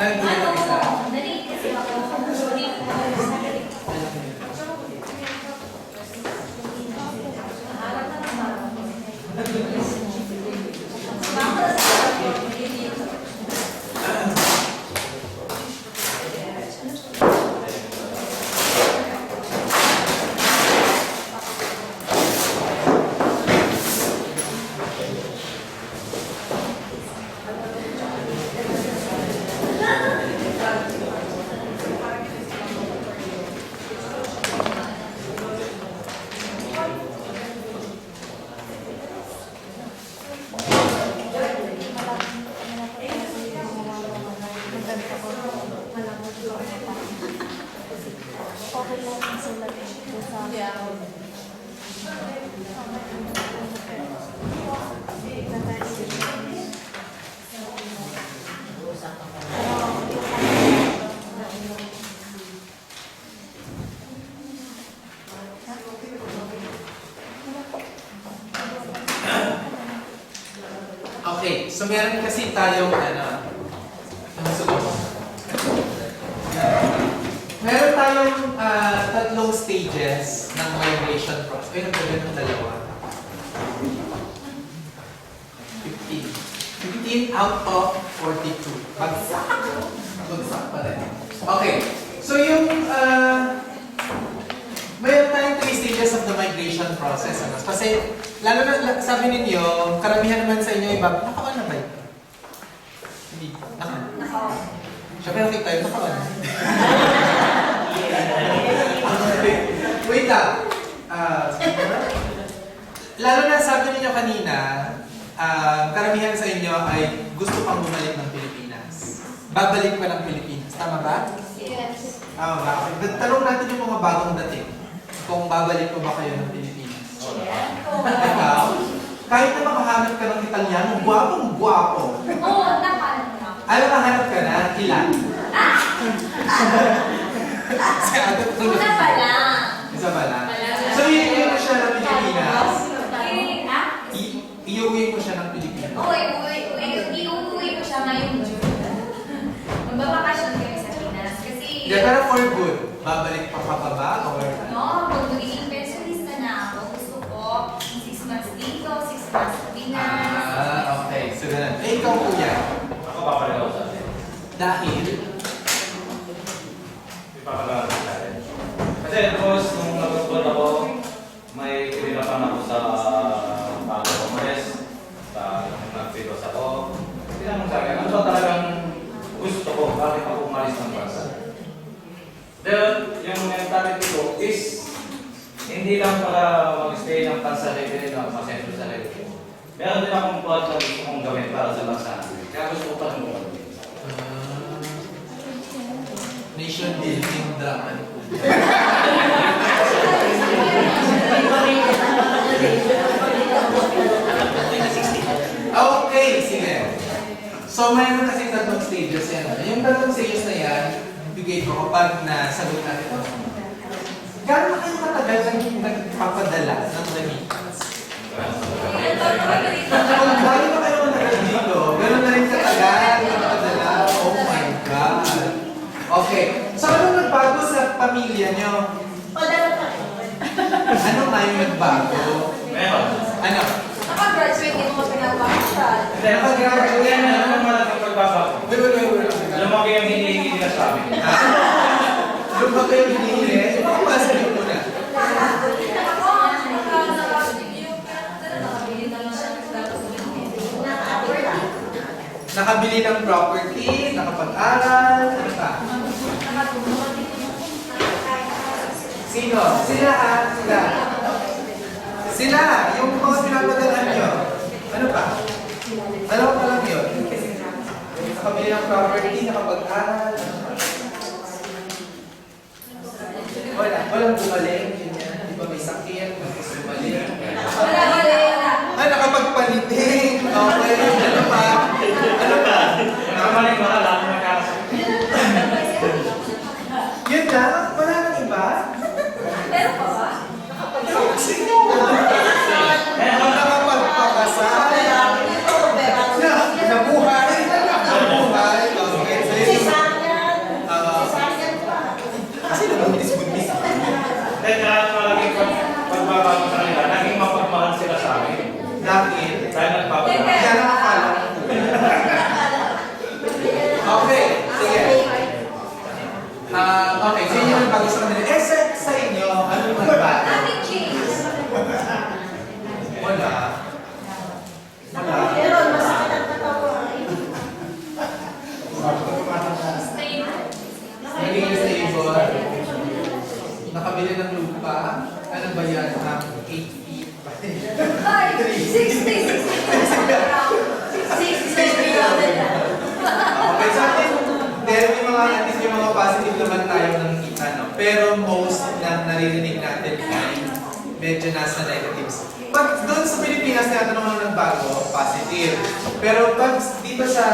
Dali kasi ako. Okay, so meron kasi tayong ang sugot. Meron tayong tatlong stages ng migration process. Ay, nagdagan ng dalawa. 15 out of 42. Bagsak. Bagsak pa rin. Okay, so yung meron tayong 3 stages of the migration process. Ano? Kasi, lalo na, sabi ninyo, karamihan naman sa inyo iba, naka-on na ba yun? Hindi. Naka-on. Siyempre nakita yun, naka-on. Wait lang. Lalo na sabi ninyo kanina, karamihan sa inyo ay gusto pang bumalik ng Pilipinas. Babalik pa ng Pilipinas. Tama ba? Yes. Tama ba? Okay. Tanong natin yung mga bagong dating. Kung babalik ko ba kayo ng Pilipinas? Ikaw? Kahit na makahanap ka ng Italiano, gwapong-gwapo. Oo, nakahanap na. Ay, makahanap ka na? Ilan? Si Aga tulad. Una pa lang. Isa pa lang. So, iuwi mo siya ng Pilipinas? Iuwi mo siya ng Pilipinas? Oo, iuwi ko siya ngayong June. Magbabakasyon kami sa Pinas. Kasi... Yeah, pero for good. Babalik pa ka pa ba? Or... No, kung magiging pensionista na ako, gusto ko 6 months dito, 6 months sa Pinas. Okay. So, ganun. Eh, ikaw kuya. Ako papalik ako sa atin. Dahil? Ipapagawa ko sa atin. Kasi boss, nung nag-upload ako, may kinirapan ako sa bago ko umalis. Nung nag-filos ako. Tinanong sa akin, ano ba talagang gusto ko? Bakit ako umalis ng bansa? Then, yung mentality ko is hindi lang para mag-stay ng pansarili na masentro sa sarili ko. Meron din akong plot na gusto kong gawin para sa bansa natin. Kaya gusto ko pa rin gawin. Nation building drama. Okay, sige. So, mayroon kasi tatlong stages yan. Yung tatlong stages na yan, bigay ko kapag nasagot natin ito. Gano'n kayo matagal nagpapadala ng remittance? Kung gano'n na kayo matagal dito, gano'n na rin katagal nagpapadala. Oh my God. Okay. So, anong nagbago sa pamilya nyo? Ano nga yung nagbago? Meron. Ano? Naka-graduate din mo pinag-bakasyon. Hindi, nakagraduate yan. Ano naman malaking pagbabago? Wait. Lumaki ang hinihingi nila sa amin. Lumaki yung hinihingi? Pakabasa niyo muna. Nakabili ng property, nakapag-aral, ano pa? Sino? Sila ha? Sila. Sila! Yung mga pinapadalan nyo. Ano pa? Dalawa pa lang yun. Nakabili ng property, nakapag-aral, ano pa? Walang bumalik. Di ba may sakit? Tapos bumalik. Ah, nakapagpaliting. Okay. Ano pa? Ano pa? Nakamaling mo na lahat ng nakakasakit. Yun lang? Wala nang iba? Meron pa ba? Sino? Nakapagpakasal. Nabuhay. Okay. So, yun. medyo nasa negatives. Pag doon sa Pilipinas, tinatanong mo ng bago, positive. Pero pag dito sa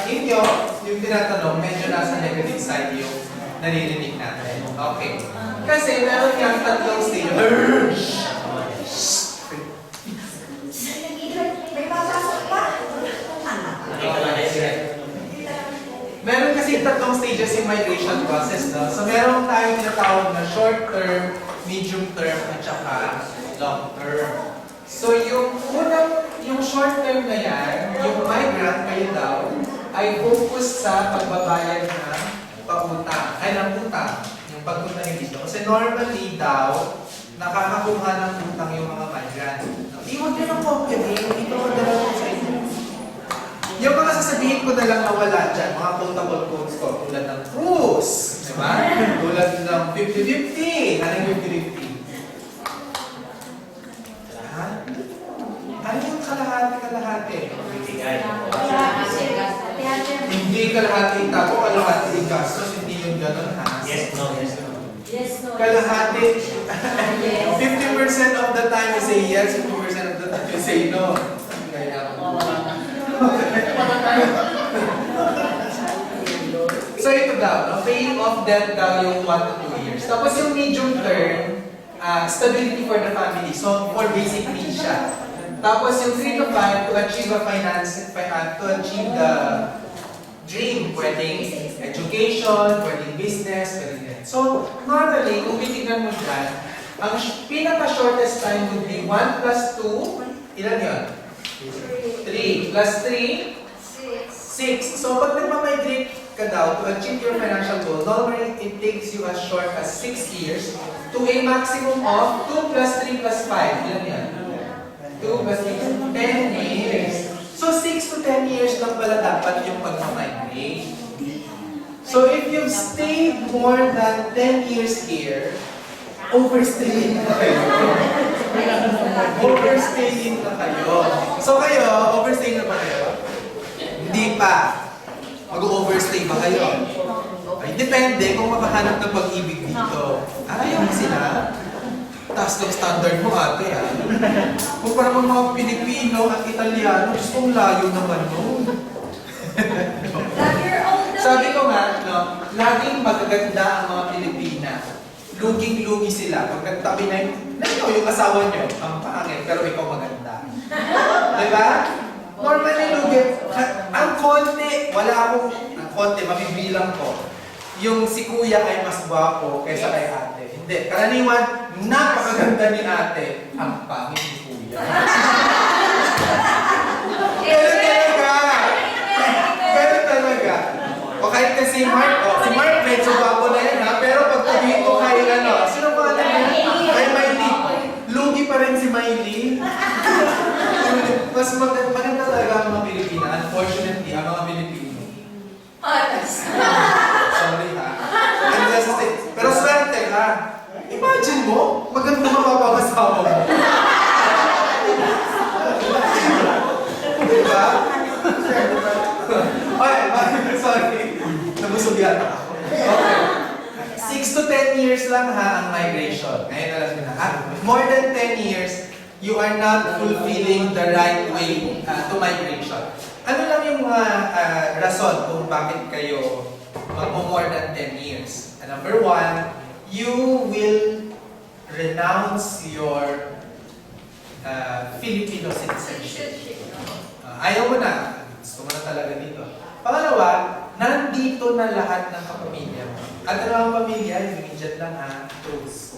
inyo, yung tinatanong, medyo nasa negative side yung naririnig natin. Okay. Kasi meron yung tatlong stage. May papasok pa. Meron kasi tatlong stages yung migration process, no? So meron tayong tinatawag na short term, medium term, at saka long term. So yung yung short term na yan, yung migrant kayo daw, ay focus sa pagbabayad ng pautang, ay ng utang, yung pagpunta nyo dito. Kasi normally daw, nakakakuha ng utang yung mga migrant. Iwan nyo ng kopya din, dito ko dalawa sa inyo. Yung mga sasabihin ko na lang na wala dyan, mga quotable quotes ko, tulad ng cruise, di ba? Tulad ng 50-50. Anong 50-50? Ha? Ano yung kalahati-kalahati? Hindi kalahati tapo, kalahati gastos, hindi yung gano'n ha? Yes, no, yes, no. Yes, no. Kalahati, 50% of the time you say yes, 50% of the time you say no. Kaya so ito daw, no? Paying off debt daw yung 1 to 2 years. Tapos yung medium term, stability for the family. So for basic needs siya. Tapos yung 3 to 5 to achieve a to achieve the dream, pwedeng education, pwedeng business, pwedeng. So normally, kung titignan mo dyan, ang pinaka-shortest time would be 1 plus 2, ilan yun? 3 plus 3, 6. So pag nagmamigrate ka daw to achieve your financial goal, normally it takes you as short as 6 years to a maximum of 2 plus 3 plus 5. Ilan yan? 2 plus 3, 10 years. So 6 to 10 years lang pala dapat yung pagmamigrate. So if you've stayed more than 10 years here, overstaying na kayo. Overstaying na kayo. So kayo, overstaying na ba kayo? Hindi pa. Mag-overstay ba kayo? Ay, depende kung makahanap ng pag-ibig dito. Ayaw sila. Taas ng standard mo ate ha. Kung parang mga Pilipino at Italiano, gusto kong layo naman nun. Sabi ko nga, no, laging magaganda ang mga Pilipina. Luging-lugi sila. Pag nagtabi na yung asawa nyo, ang pangit, pero ikaw maganda. Diba? Normally, lugi. Ang konti, wala akong, ang konti, mabibilang ko. Yung si kuya ay mas gwapo kaysa kay ate. Hindi. Karaniwan, napakaganda ni ate. Ang pangit ni kuya. Ganun talaga. Ganun talaga. O kahit na si Mark, si Mark medyo gwapo na yan ha. Pero pag tumito kay ano, sino pa na yan? Kay Miley. Lugi pa rin si Miley. Mas maganda talaga ang mga Pilipina. Unfortunately, ang mga Pilipino. Sorry ha. Pero swerte ha. Imagine mo, maganda mapapasawa mo. Diba? Okay, sorry. Nabusog yata ako. Okay. 6 to 10 years lang ha ang migration. Ngayon na lang na ha. More than 10 years, you are not fulfilling the right way to migration. Ano lang yung mga rason kung bakit kayo more than 10 years? Number 1, you will renounce your Filipino citizenship. Ayaw mo na. Gusto mo na talaga dito. Pangalawa, nandito na lahat ng kapamilya mo. At ano ang pamilya? Yung immediate lang ha? Truths.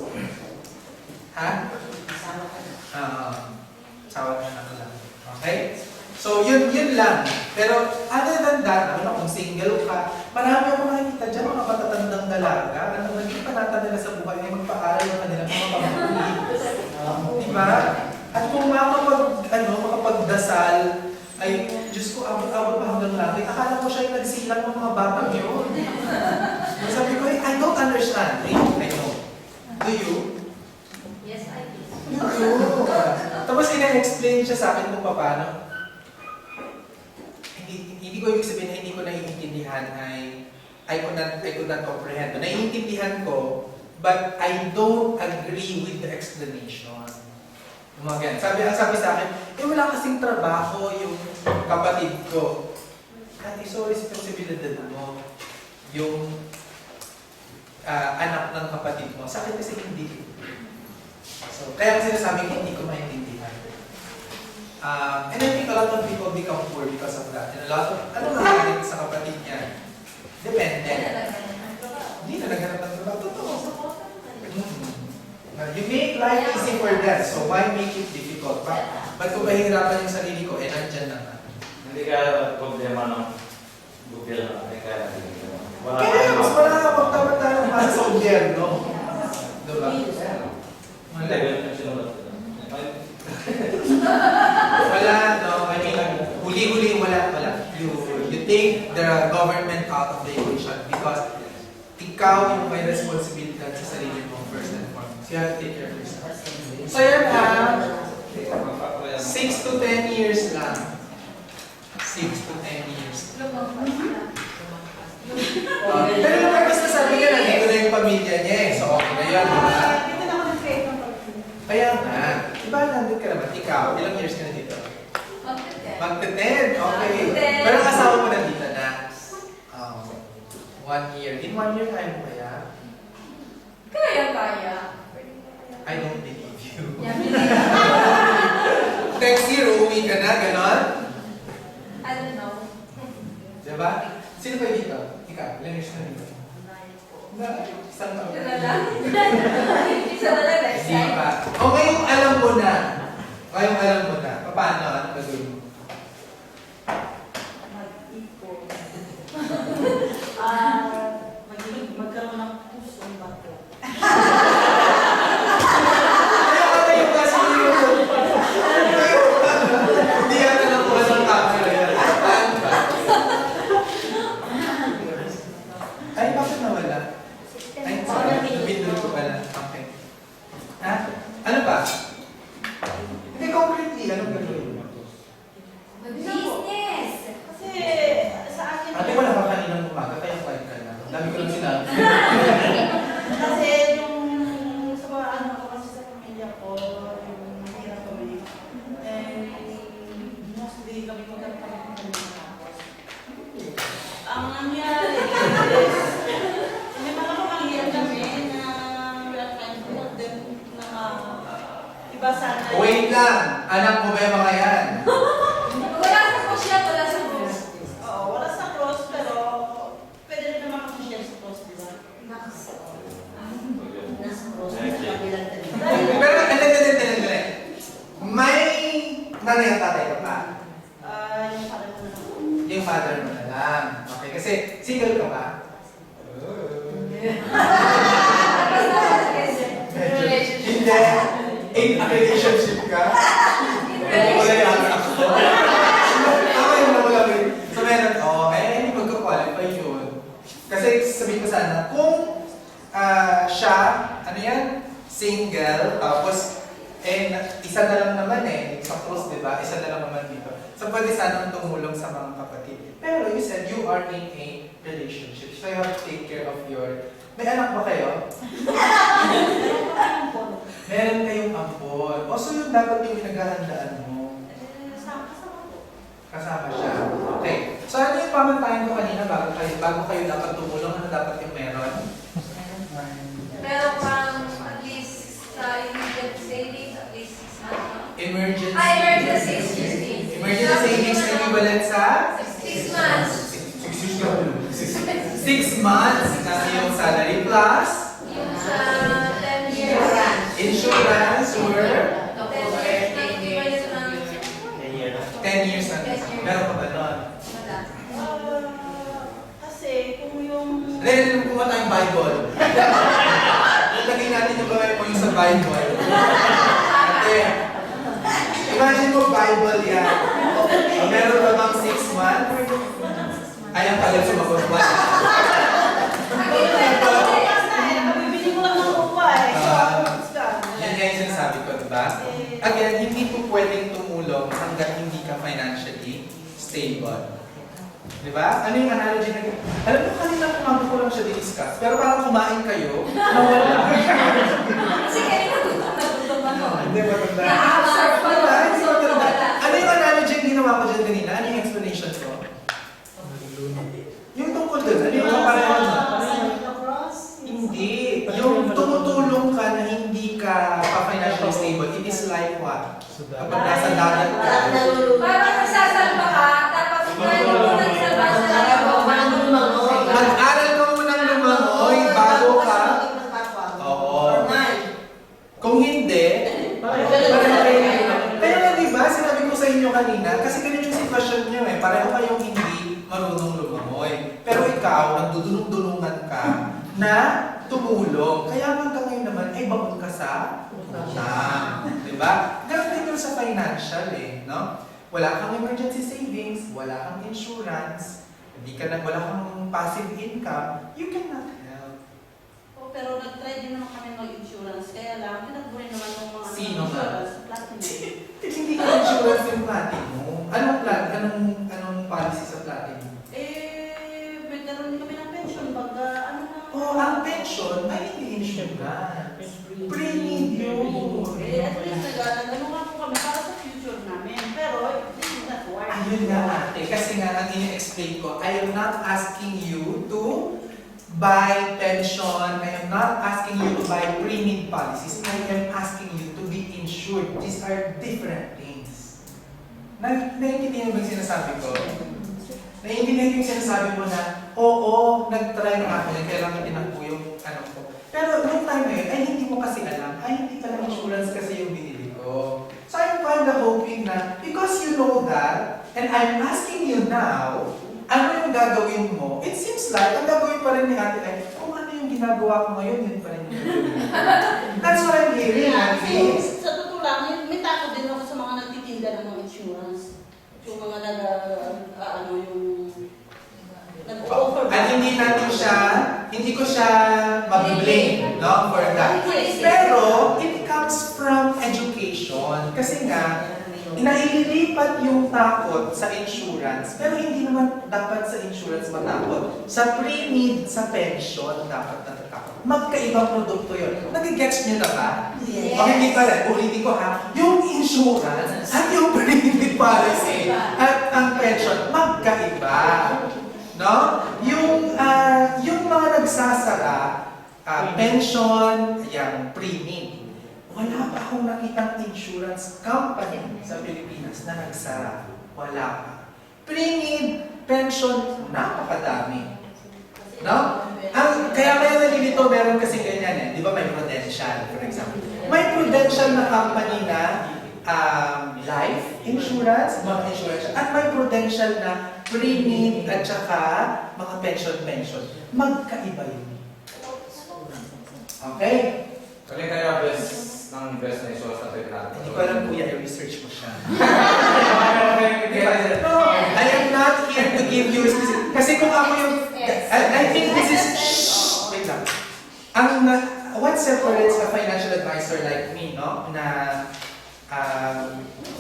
Ha? Sawa na ako lang. Okay? So, yun lang. Pero, other than that, kung single ka, marami akong nakikita dyan, mga patatandang dalaga, naging panata nila sa buhay, ay magpaaral ng kanilang mga pamilya. Diba? At kung makapagdasal, ay, Diyos ko, abot-abot pa hanggang langit. Akala ko siya yung nagsilang ng mga batang yun. Sabi ko, I don't understand. I know. Do you? Yes, I do. Tapos ina-explain siya sa akin kung paano. Hindi ko ibig sabihin na hindi ko naiintindihan I could not comprehend. Naiintindihan ko, but I don't agree with the explanation. Yung mga ganyan. Sabi sa akin, wala kasing trabaho yung kapatid ko. Ate, so responsibilidad mo yung anak ng kapatid mo. Sa akin kasi hindi. So, kaya kasi sinasabi ko, hindi ko maintindihan. And I think a lot of people become poor because of that. And a lot of, ano nangyari sa kapatid niya? Depende. Hindi na naghanap ng trabaho. Totoo. You make life easy for them, so why make it difficult? Ba't ko mahirapan yung sarili ko? Nandyan na nga. Hindi ka problema ng gobyerno. Hindi ka Kaya mas malakapagtaman tayo ng para sa gobyerno. Diba? Hindi, ganun yung sinulat. Wala, no? I mean, huli-huli, wala. You take the government out of the equation because ikaw yung may responsibilidad sa sarili mo first and foremost. You have to take care of yourself. So yan 6 to 10 years lang. 6 to 10 years. Pero naman basta sabi ka, nandito na yung pamilya niya eh. So okay na yun, di ba? Kaya nga, diba nandun ka naman? Ikaw, ilang years ka na dito? Magte-10. Okay. Pero ang asawa mo nandito na? 1 year. In 1 year, kaya mo kaya? Kaya. I don't believe you. Next year, uuwi ka na, ganon? I don't know. Diba? Sino ba dito? Ikaw, ilang years na dito? Isang taon. Isa na lang. Isa na lang next Hindi time. pa. O ngayong alam mo na. Ngayong alam mo na. Paano? Ano gagawin mo? Magkaroon ng pusong bato. Kaya ka tayo kasi yun. Hindi yata nakuha ng camera yan. Paano ba? Ay, bakit nawala? Ay, sorry. Bindul ko pala. Okay. Ha? Ano ba? Hindi, concretely. Anong gagawin mo? Business. Kasi sa akin, Ate, wala ka kaninang umaga, kaya quiet ka na. Dami ko lang sinabi. kasi yung sa mga ano ko kasi sa pamilya ko, yung mahirap kami. And mostly kami magkakaroon ng tapos. Ang nangyari is, may mga pamilya kami na wala tayong buhat din na iba sana. Wait lang! Anak mo ba yung mga yan? Wala sa social, wala sa cross. Oo, wala sa cross, pero pwede rin naman mag-share sa cross, di ba? Pero, hindi. May nanay at tatay ka pa? Yung father ko na. Yung father mo na lang. Okay, kasi single ka ba? Hindi. In a relationship ka? Wala yung ako. Ako yung nawala ko. So meron, hindi magka-qualify yun. Kasi sabihin ko sana, kung siya, ano yan? Single, tapos, isa na lang naman sa cross, di ba? Isa na lang naman dito. So pwede sanang tumulong sa mga kapatid. Pero you said you are in a relationship. So you have to take care of your... May anak ba kayo? Meron kayong ampon. O so yun dapat yung pinaghahandaan mo. Kasama siya. Okay. So ano yung pamantayan ko kanina bago kayo dapat tumulong? Ano dapat yung meron? Pero pang at least sa immediate savings, at least 6 months, no? Emergency. Emergency, excuse me. Emergency savings equivalent sa? 6 months. 6 months na yung salary plus Yung sa 10 years. insurance or 10 years na equivalent ng 10 years na. Meron pa ba nun? wala. Kasi kung yung... Then, kumuha tayong Bible. Lagay natin yung gawin mo yung sa Bible. Ate, imagine mo Bible yan. Meron pa bang 6 months? Ayaw pala sumagot ba? Bibili mo lang ng upa Yan nga yung sinasabi ko, diba? Again, hindi po pwedeng tumulong hanggat hindi ka financially stable. Diba? Ano yung analogy na gano'n? Alam mo, kanina kumama ko lang siya di-discuss, pero parang kumain kayo, nawala. Kasi kanina gutom ako. Hindi matanda. Na-absorb pa Diba? yun. Hindi matanda. Ano yung analogy yung ginawa ko dyan kanina? Ano yung explanation ko? Yung tungkol dun, ano yung kapareho nun? Hindi. Yung tumutulong ka na hindi ka pa-financially stable, it is like what? Kapag nasa dagat ka. Parang nagsasalba ka, tapos try mo nagsalba sa laro. Mag-aral ka munang lumangoy bago ka. Oo. Kung hindi, pero di ba, sinabi ko sa inyo kanina, kasi ganun yung sitwasyon nyo eh, pareho kayong hindi marunong lumangoy. Pero ikaw, nagdudulong-dulungan ka na tumulong. Kaya hanggang ngayon naman, ay bangon ka sa utang. Di ba? Ganun din yun sa financial eh, no? Wala kang emergency savings, wala kang insurance, wala kang passive income, you cannot help. Oh, pero nag-try din naman kami mag-insurance, kaya lang, pinagburin naman ng mga Sino ka? insurance. Platinum. Hindi ka insurance yung platinum. Anong plan? Anong policy sa platinum? May karoon din kami ng pension, baga, ano na. Oh, ang pension ay hindi insurance. Pre-need yun. At least nag-ano nga po kami para sa future namin. Pero, this is not work. Ayun nga ate, kasi nga ang ini-explain ko, I am not asking you to buy pension, I am not asking you to buy pre-need policies, I am asking you to be insured. These are different things. Naiintindihan mo yung sinasabi ko? Naiintindihan yung sinasabi mo na, oo, nag-try na ako yan, kailangan tinakbo yung ano ko. Pero nung time na yun, ay hindi mo kasi alam, ay hindi pala insurance kasi yung binili ko. So I'm kind of hoping na, because you know that, and I'm asking you now, ano yung gagawin mo? It seems like, ang gagawin pa rin ni ate ay, kung ano yung ginagawa ko ngayon, yun pa rin yung gagawin. That's what I'm hearing, at least. Sa totoo lang, may takot din ako sa mga nagtitinda ng mga insurance. Yung mga nag-offer. At hindi ko siya mabiblame, no, for that. Pero, it comes from education. Kasi nga, naililipat yung takot sa insurance, pero hindi naman dapat sa insurance matakot. Sa pre-need, sa pension, dapat natatakot. Magkaibang produkto yun. Nag-gets nyo na ba? Yes. O hindi pa rin, ulitin ko ha, yung insurance at yung pre-need policy at ang pension, magkaiba. No? Yung mga nagsasara, pension, yung pre-need, wala pa akong nakitang insurance company sa Pilipinas na nagsara. Wala pa. Pre-need, pension, napakadami. No? Kaya nalilito, meron kasi ganyan eh. Di ba may Prudential, for example. May Prudential na company na life insurance, mga insurance, at may Prudential na pre-need at saka mga pension. Magkaiba yun. Okay? Kali kaya best na insurance na tayo natin. Hindi ko alam kuya, i-research mo siya. Okay. No, I am not here to give you specific. Kasi kung ako yung, I think this is, wait lang. What separates a financial advisor like me, no? Na,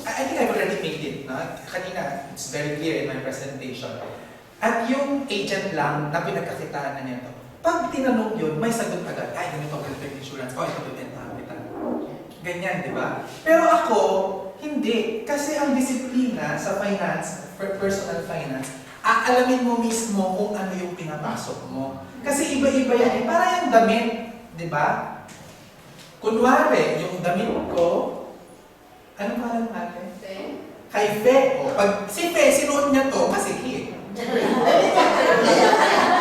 I think I've already made it, no? Kanina, it's very clear in my presentation. At yung agent lang na pinagkakitaan na nito, pag tinanong yun, may sagot agad, ay, ganito yung insurance, oh, ito bibenta. Ganyan, di ba? Pero ako, hindi. Kasi ang disiplina sa finance, personal finance, aalamin mo mismo kung ano yung pinapasok mo. Kasi iba-iba yan. Para yung damit, di ba? Kunwari, yung damit ko, anong pangalan natin? Kay Fe. O, pag si Fe, sinuot niya to, masikip.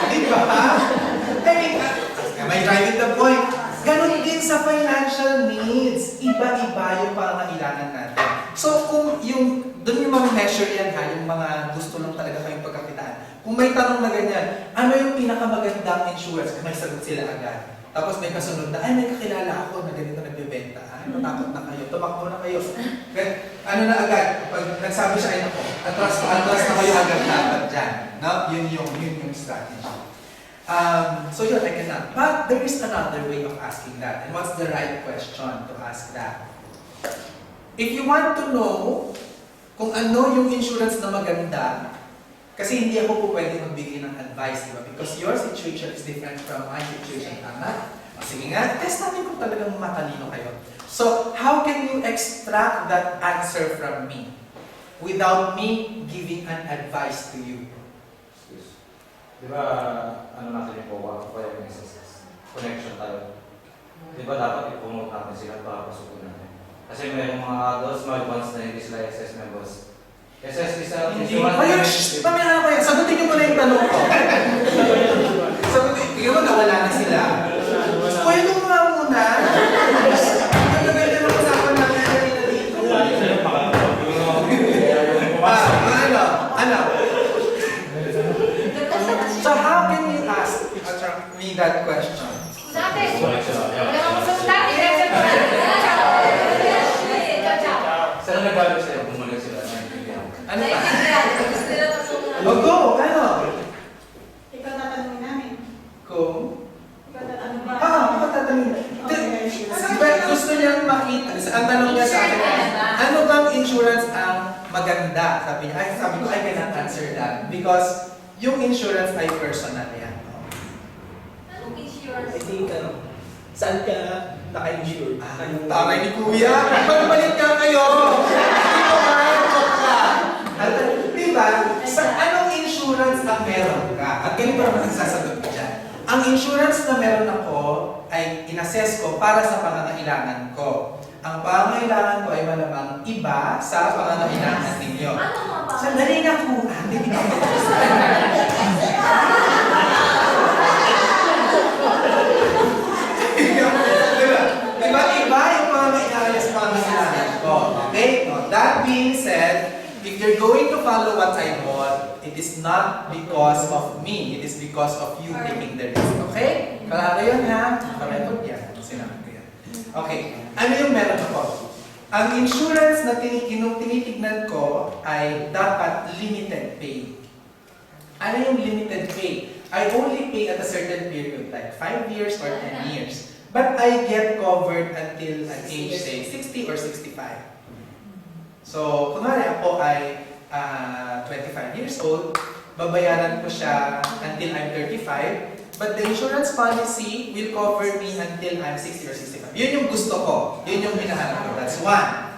Di ba? I mean, may driving the point. Ganon din sa financial needs. Iba-iba yung pangangailangan natin. So, kung doon yung mga measure yan ha, yung mga gusto lang talaga kayong pagkakitaan. Kung may tanong na ganyan, ano yung pinakamagandang insurance? May sagot sila agad. Tapos may kasunod na, ay may kakilala ako na ganito nagbebenta. Ay, matakot na kayo, tumakbo na kayo. Ano na agad, pag nagsabi siya, ay nako, atras na kayo agad dapat dyan. No? Yun yung strategy. So yun, I cannot. But there is another way of asking that. And what's the right question to ask that? If you want to know kung ano yung insurance na maganda, kasi hindi ako po pwede magbigay ng advice, di ba? Because your situation is different from my situation, tama? Sige nga, test natin kung talagang matalino kayo. So, how can you extract that answer from me without me giving an advice to you? Di ba, ano natin yung POA, o kaya yung SSS? Connection tayo. Di ba dapat i-promote natin sila para pasukin natin? Kasi may mga adults, mga advanced na hindi sila SS members. SS is a Hindi. Ayun, shh! Pamilya ko yan. Sagutin niyo muna yung tanong ko. Sagutin. Tingnan mo, nawala na sila. Pwede mo nga muna. Ang gaganda ng usapan namin kanina dito. Ano? So how can you ask me that question? Dati. Connection. Wala kang gusto dati. Dati ko na. Saan nag-galing sila? Bumalik sila. Ano pa? Gusto nila pasunod. O go! Ano? Ikaw tatanungin namin. Kung? Ikaw ano ba? Ako tatanungin. Diba gusto niyang makita, ang tanong niya sa akin, ano bang insurance ang maganda? Sabi niya, sabi ko, I cannot answer that. Because yung insurance ay personal yan. Anong insurance? I think, saan ka naka-insure? Anong taray ni Kuya? Magbalik ka kayo! Hindi ko ma-joke ka! Diba? Sa anong insurance ang meron ka? At ganito naman ang sasagot ko dyan. Ang insurance na meron ako ay inassess ko para sa pangangailangan ko. Ang pangangailangan ko ay malamang iba sa pangangailangan ninyo. Ano mga pa? Sandali nga po, ate. Diba? Iba yung pangangailangan sa pangangailangan ko. Okay? Now, that being said, if you're going to follow what I want, it is not because of me. It is because of you taking the risk. Okay? Kalaro yun ha? Karecord yan. Sinabi ko yan. Okay. Ano yung meron ako? Ang insurance na tinitignan ko ay dapat limited pay. Ano yung limited pay? I only pay at a certain period, like 5 years or 10 years. But I get covered until an age, say, 60 or 65. So, kunwari ako ay 25 years old, babayaran ko siya until I'm 35, but the insurance policy will cover me until I'm 60 or 65. Yun yung gusto ko. Yun yung hinahanap ko. That's one.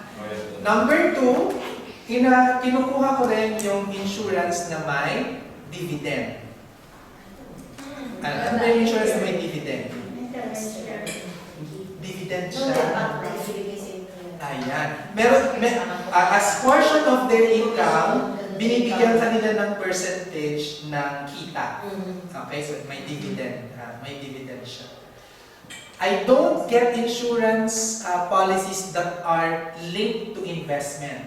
Number two, kinukuha ko rin yung insurance na may dividend. Ano ba yung insurance na may dividend? Dividend siya. Ayan. As portion of their income, binibigyan kanila ng percentage ng kita. Okay, so may dividend. May dividend siya. I don't get insurance policies that are linked to investment.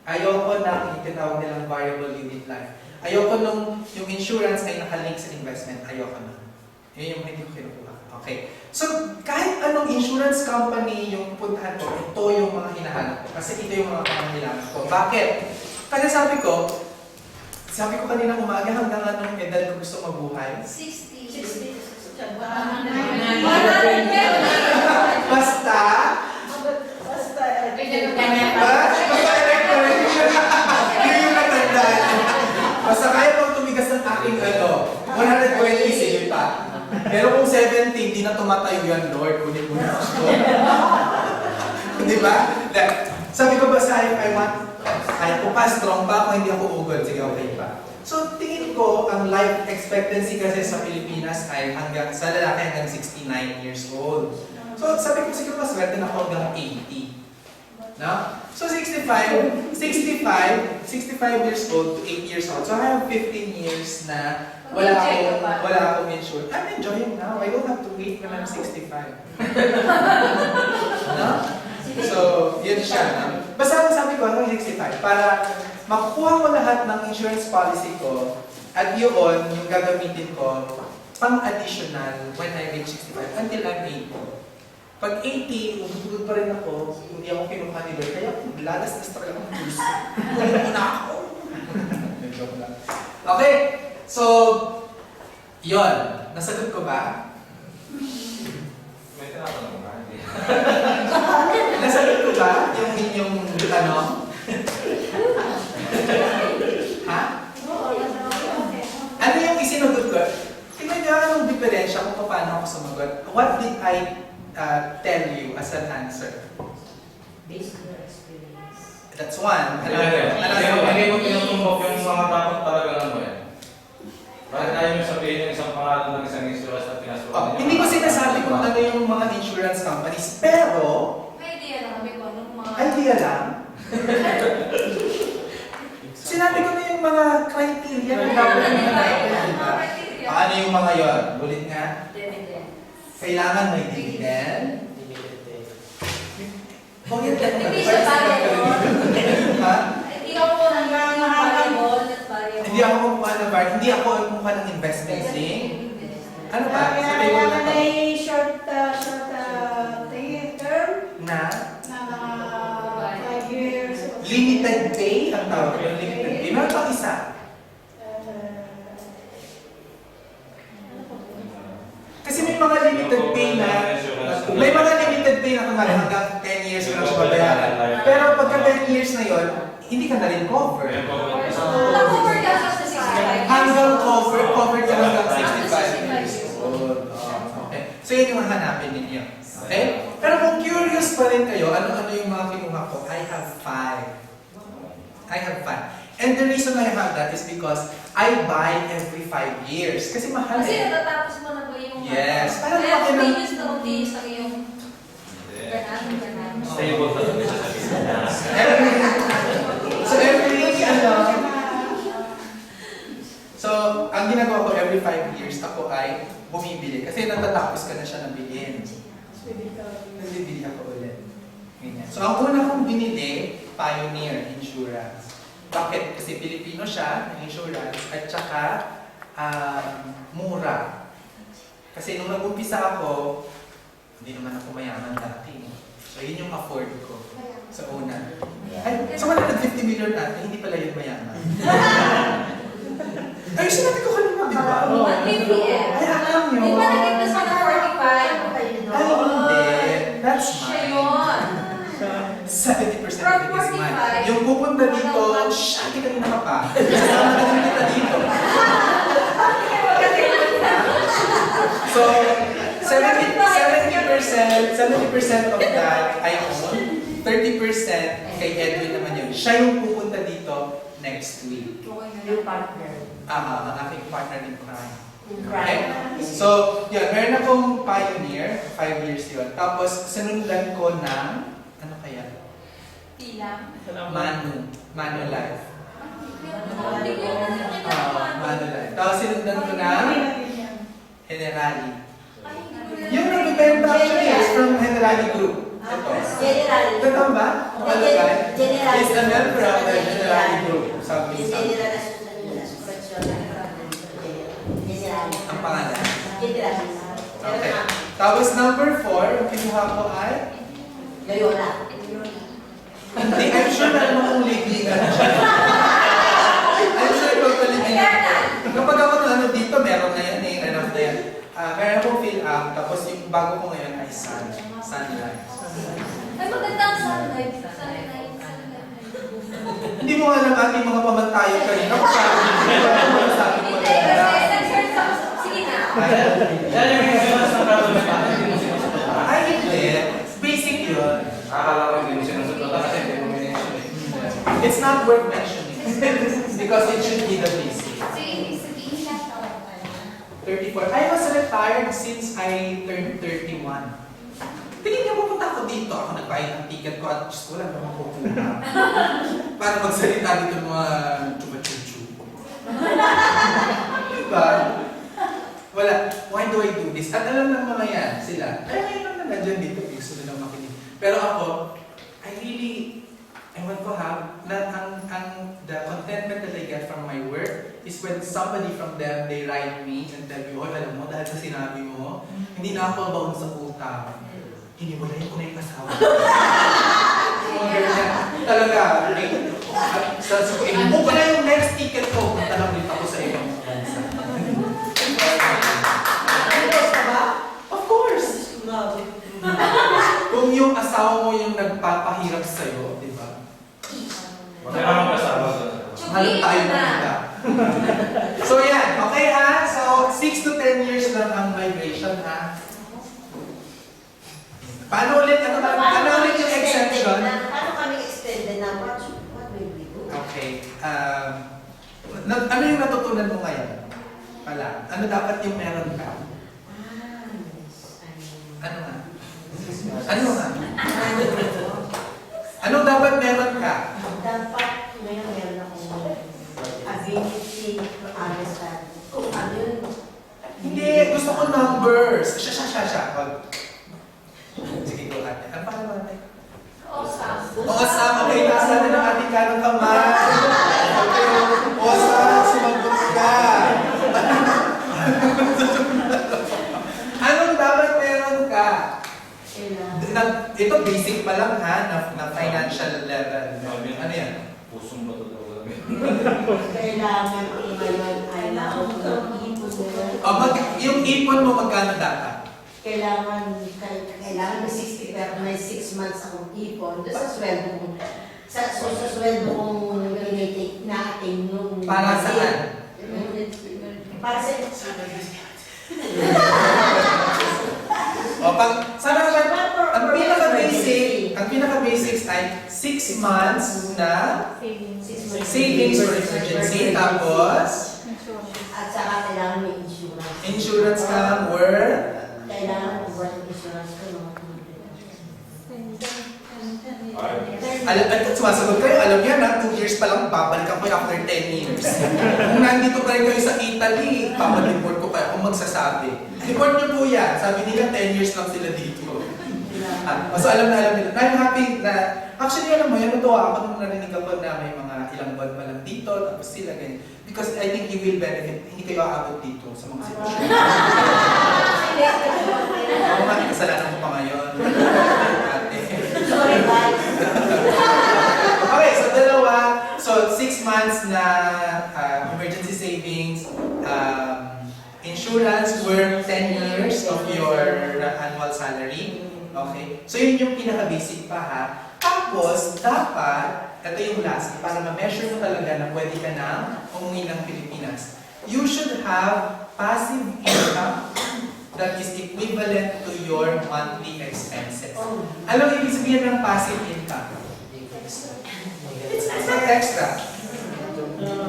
Ayoko na tinatawag nilang variable unit life. Ayoko nung yung insurance ay nakalink sa investment. Ayoko na. Yun yung hindi ko kinukuha. Okay. So, kahit anong insurance company yung puntahan ko, ito yung mga hinahanap ko. Kasi ito yung mga pangangailangan ko. Bakit? Kasi sabi ko kanina umaga hanggang anong edad ko gusto mabuhay? 60. 60. Basta, Basta, yun yung natandaan. Basta kaya pang tumigas ng aking 120, sige pa. Pero kung 70, hindi na tumatayo yan, Lord. Kunin mo na ako. Di ba? Sabi ko basta, kaya ko pa, strong pa ako, hindi ako ugod. Sige, okay pa. So, tingin ko, ang life expectancy kasi sa Pilipinas ay sa lalaki hanggang 69 years old. So, sabi ko, siguro maswerte na ako hanggang 80. No? So, 65 years old to 8 years old. So, I have 15 years na wala akong insured. I'm enjoying now. I don't have to wait when I'm 65. No? So, yun siya. No? Basta sabi ko, hanggang 65. Para makukuha ko lahat ng insurance policy ko at yun, yung gagamitin ko pang-additional when I reach 65 until I'm 80. Pag 80, umutulog pa rin ako, hindi ako kinuha ni Lord, kaya lalas-las talaga akong puso. Wala na ako. Joke lang. Okay, so, yun. Nasagot ko ba? May tinatanong ka, hindi. Nasagot ko ba yung inyong tanong? Ha? Ano yung isinugot ko? Tingnan niyo anong diferensya kung paano paano ako sumagot. What did I tell you as an answer? Based on your experience. That's one. Hindi mo tinutumbok yung mga dapat talaga ano yan. Bakit ayaw nyo sabihin yung isang pangalan ng isang insurance na pinasukan niyo? Hindi ko sinasabi kung ano yung mga insurance companies, pero May idea lang kami kung anong mga... idea lang. Sinabi ko na yung mga criteria na dapat yung diba? Paano yung mga yon? Ulit nga. Dividend. Kailangan may dividend. Kung yun, Hindi siya variable. Ha? Hindi ako ng variable at variable. Hindi ako kumuha ng bar. Hindi ako kumuha ng investment thing. Ano ba? Sabi ko na to. May short term Na na mga 5 years. limited pay ang tawag yung limited pay. Meron pang isa. Kasi may mga limited pay na may mga limited pay na kumari hanggang 10 years mo lang siya babayaran. Pero pagka 10 years na yon, hindi ka na rin cover. Nakover ka sa 65. Hanggang covered ka hanggang 65 years old. Okay. So yun yung hanapin ninyo. Okay? Pero kung curious pa rin kayo, ano-ano yung mga kinuha ko, I have 5. And the reason I have that is because I buy every 5 years. Kasi mahal Kasi eh. natatapos mo na ba yung... Yes. Parang Kaya laki ng- continuous na continuous ang iyong... Ganun. Stable talaga siya sa business. So, ang ginagawa ko every 5 years, ako ay bumibili. Kasi natatapos ka na siya ng bilhin. Nagbibili ako ulit. Ganyan. So, ang una kong binili, Pioneer Insurance. Bakit? Kasi Pilipino siya, ng insurance, at saka mura. Kasi nung nag-umpisa ako, hindi naman ako mayaman dati. So, yun yung afford ko sa una. Ay, sa 150 million natin, hindi pala yun mayaman. Ay, sinabi ko kanina, di ba? What BPM? Ay, alam nyo. Di ba naging mas na 45? Ay, hindi. That's Siya mine. yun. 70% From of it is mine. 45. Yung pupunta dito, shh, hindi kanina ka pa. Kasama na rin kita dito. So, 70% of that I own. 30% kay Edwin naman yun. Siya yung pupunta dito next week. Your partner. Ang aking partner in crime. In Okay? crime. So, yun, meron akong Pioneer, 5 years yun. Tapos, sinundan ko ng, ano kaya? Pila. Manulife. Manulife. Manulife. Tapos, sinundan ko ng Generali. Yung nagbibenta actually is from Generali Group. Ito. General. Totoo ba? Malagay? General. Is a member of the Generali Group. Sabi Yung sa general as correction. General. ang pangalan. General. Okay. Tapos number 4, ang kinuha ko ay Loyola. hindi, I'm sure na naman kung libigan siya. I'm sure totally libigan. Kapag ako na ano dito, meron na yan eh, enough na yan. Meron akong fill up, tapos yung bago ko ngayon ay Sunlight. Ay, maganda ang sunlight. Sunlight. Hindi mo alam ating mga pamantayan kanina kung sabi mo Hindi, kasi nag-search ako. Sige na. Yan yung insurance ng government natin, hindi mo sinusubukan. Ay, hindi. Basic yun. Akala ko hindi mo sinusubukan kasi hindi mo minention eh. It's not worth mentioning. Because it should be the basic. So, ibig sabihin siya tawag ka na. 34. I was retired since I turned 31. Tingin niyo, pupunta ako dito. Ako nagbayad ng ticket ko at just wala naman pupunta. Para magsalita dito ng mga chuba-chuchu. Diba? Wala. Why do I do this? At alam ng mga yan, sila. Ay, ngayon lang na nandyan dito. Gusto nila makinig. Pero ako, I really, ewan ko ha, na the contentment that I get from my work is when somebody from them, they write me and tell me, oh, alam mo, dahil sa sinabi mo, hindi na ako baon sa utang. Hiniwalayan ko na yung asawa. Mga ganyan. Talaga. Book ko na yung next ticket ko. Punta lang ulit ako sa ibang bansa. Ayos ka ba? Of course! Grabe. Kung yung asawa mo yung nagpapahirap sa'yo, di ba? Wala naman kasama. Mahal tayo ng iba. So yan, okay ha? So 6 to 10 years lang ang migration ha? Paano ulit? Ano ulit yung exemption? Paano kami extended na? What will we do? Okay. Ano yung natutunan mo ngayon? Pala. Ano dapat yung meron ka? Yes. Ano nga? Ano nga? Ano dapat meron ka? Dapat ngayon meron akong ability to understand kung ano yun. Hindi. Gusto ko numbers. Siya. Sige, go ate. Ano pa naman ate? Osam. Oo, Sam. Okay, taas natin ang ating kanong kamay. Okay. Oo, Sam. Sumagot ka. Anong dapat meron ka? Ito basic pa lang ha, na financial level. Ano yan? Pusong ba ito talaga? Kailangan ko ngayon ay nakapag-ipon Yung ipon mo magkano dapat? kailangan may 60 pero may 6 months akong ipon doon sa sweldo ko. Sa sweldo kong pinitake natin yung... Para saan? Para sa... Ang pinaka-basics ay 6 months na savings for emergency, tapos At saka kailangan may insurance. insurance ka worth. Kailangan ko worth insurance ko no? Sumasagot kayo, alam niya na 2 years pa lang, babalikan ko yun after 10 years. Kung nandito pa rin kayo sa Italy, papadeport ko kayo kung magsasabi. Report niyo po yan, sabi nila 10 years lang sila dito. So alam nila. I'm happy na, actually alam mo, yan natuwa ako nung narinig ako na may mga ilang buwan pa lang dito, tapos sila ganyan. Because I think you will benefit, hindi kayo aabot dito sa mga sitwasyon. Ako nga, kasalanan ko pa ngayon. Ate. Sorry guys. Okay, so dalawa. So 6 months na emergency savings, insurance worth 10 years of your annual salary. Okay? So yun yung pinaka-basic pa ha. Tapos, dapat, ito yung last, para ma-measure mo talaga na pwede ka na umuwi ng Pilipinas. You should have passive income that is equivalent to your monthly expenses. Alam mo ibig sabihin ng passive income? It's not extra.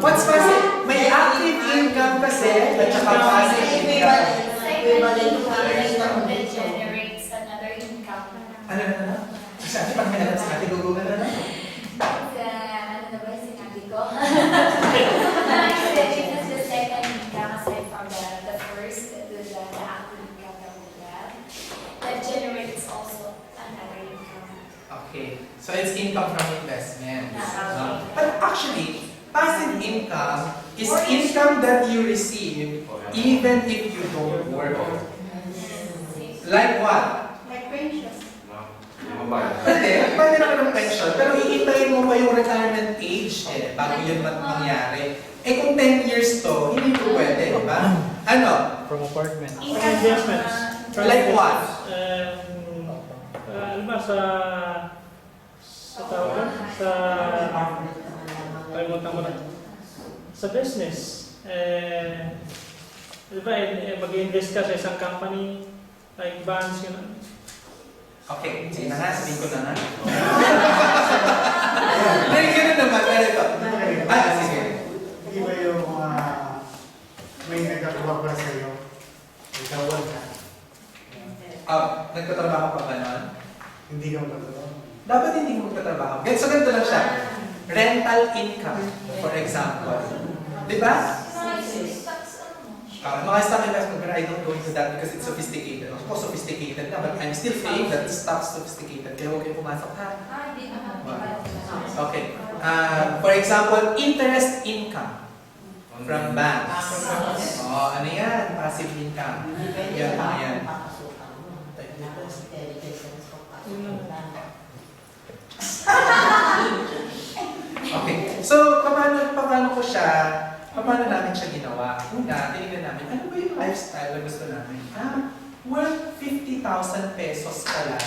What's passive? May active income kasi at saka passive income. Second income that generates another income. Ano? Sabi pang may alam sa ating gugugan na. Ano na ba yung sinabi ko? Because the second income, aside from the first, the active income that we have, that generates also another income. Okay. So it's income from investment. But actually, passive income is income that you receive even if you don't work. Like what? Like pension. Pwede naman ng pension, pero iintayin mo pa yung retirement age bago yun mangyari. Kung 10 years to, hindi po pwede, di ba? Ano? From apartment. Investments. Like what? Ano ba sa tawag doon? Kalimutan ko na. Sa business. Di ba, mag-invest ka sa isang company, like bonds, yun. Okay, sige na nga, sabihin ko na nga. Dahil gano'n naman, ganito. Sige. Di ba yung may nagkatuwa para sa'yo? Ikawan ka. Nagtatrabaho pa ba nun? Hindi ka magkatuwa. Dapat hindi mo magtatrabaho. So ganito lang siya. Rental income, for example. Di ba? Mga stock investment, but I don't go into that because it's sophisticated. Of course, sophisticated na, but I'm still saying that stock's sophisticated. Kaya huwag kayo pumasok ha. Okay. For example, interest income from banks. Ano yan? Passive income. Yan, mga yan. Okay. So, paano namin siya ginawa? Una, tinignan namin, ano ba yung lifestyle na gusto namin? Worth 50,000 pesos pala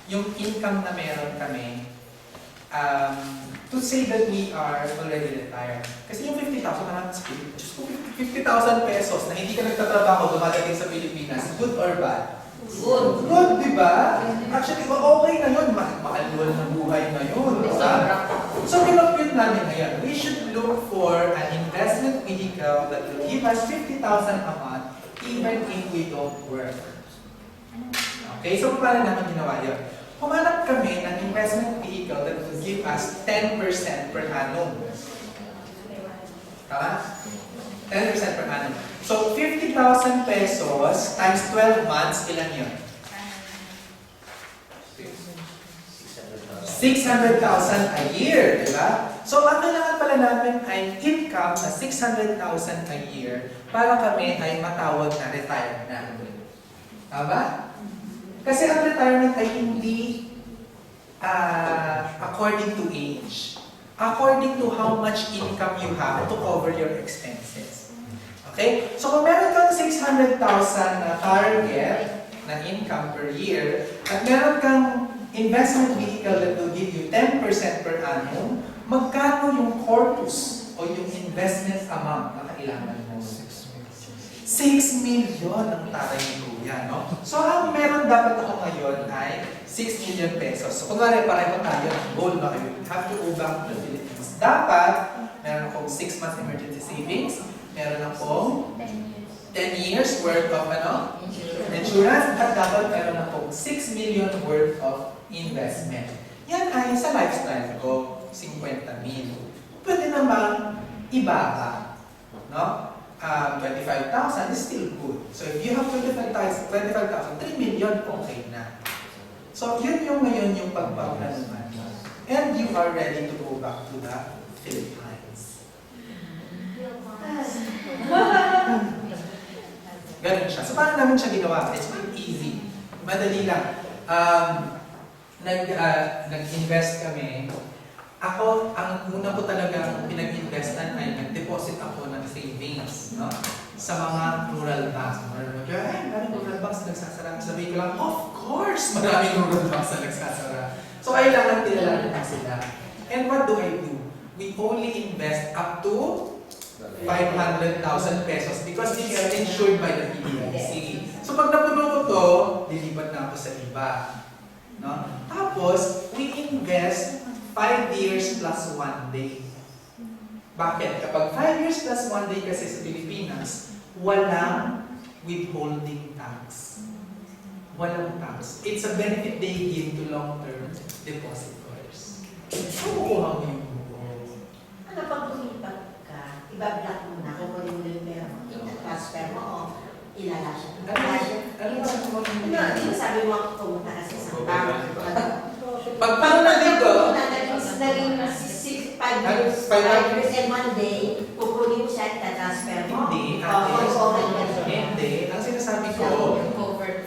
yung income na meron kami to say that we are already retired. Kasi yung 50,000 na natin sa Pilipinas, 50,000 pesos na hindi ka nagtatrabaho dumadating sa Pilipinas, good or bad? Good. Good, di ba? Actually, okay na yun. Makaluwal na buhay na yun, di ba? So, pinag-print namin ngayon, we should look for an investment vehicle that will give us 50,000 a month even if we don't work. Okay, so paano namin ginawa yun? Humanap kami ng investment vehicle that will give us 10% per annum. Tama? 10% per annum. So, 50,000 pesos times 12 months, ilan yun? 600,000 a year, di ba? So, ang kailangan pala namin ay income na 600,000 a year para kami ay matawag na retired na. Tama? Kasi ang retirement ay hindi according to age. According to how much income you have to cover your expenses. Okay? So, kung meron kang 600,000 na target na income per year, at meron kang investment vehicle that will give you 10% per annum, magkano yung corpus o yung investment amount na kailangan mo? 6 million ang taray ni Kuya, no? So, ang meron dapat ako ngayon ay 6 million pesos. So, kunwari, pareho tayo, goal na kayo. You have to go back to the Philippines. Dapat, meron akong 6 months emergency savings, meron akong 10 years worth of insurance, at dapat meron akong 6 million worth of investment. Yan ay sa lifestyle ko, 50 mil. Pwede naman ibaba, no? 25,000 is still good. So if you have 25,000, 3 million, okay na. So yun yung ngayon yung pagpaplanuhan. And you are ready to go back to the Philippines. Ganun siya. So paano namin siya ginawa? It's quite easy. Madali lang. Nag-invest kami. Ako, ang una ko talagang pinag-investan ay nag-deposit ako ng savings, no? Sa mga rural banks. Maraming rural banks na nagsasara. Sabi ko lang, of course, maraming rural banks na nagsasara. So, kailangan kilalanin na sila. And what do I do? We only invest up to 500,000 pesos because it's insured by the PDIC. So, pag napuno ko to, lilipat na ako sa iba. No? Tapos, we invest 5 years plus 1 day. Bakit? Kapag 5 years plus 1 day kasi sa Pilipinas, walang withholding tax. Walang tax. It's a benefit they give to long-term depositors. So, kukuha mo yung buko. Ano pag lumipat ka, ibablock mo na, kukunin mo yung pera mo, transfer mo o ilala siya. Ano ba mo? Hindi mo sabi mo pumunta kasi sa bank. Pag paano na dito? Naging 5 years and 1 day, kukunin mo siya at transfer mo. Hindi. Hindi. Ang sinasabi ko,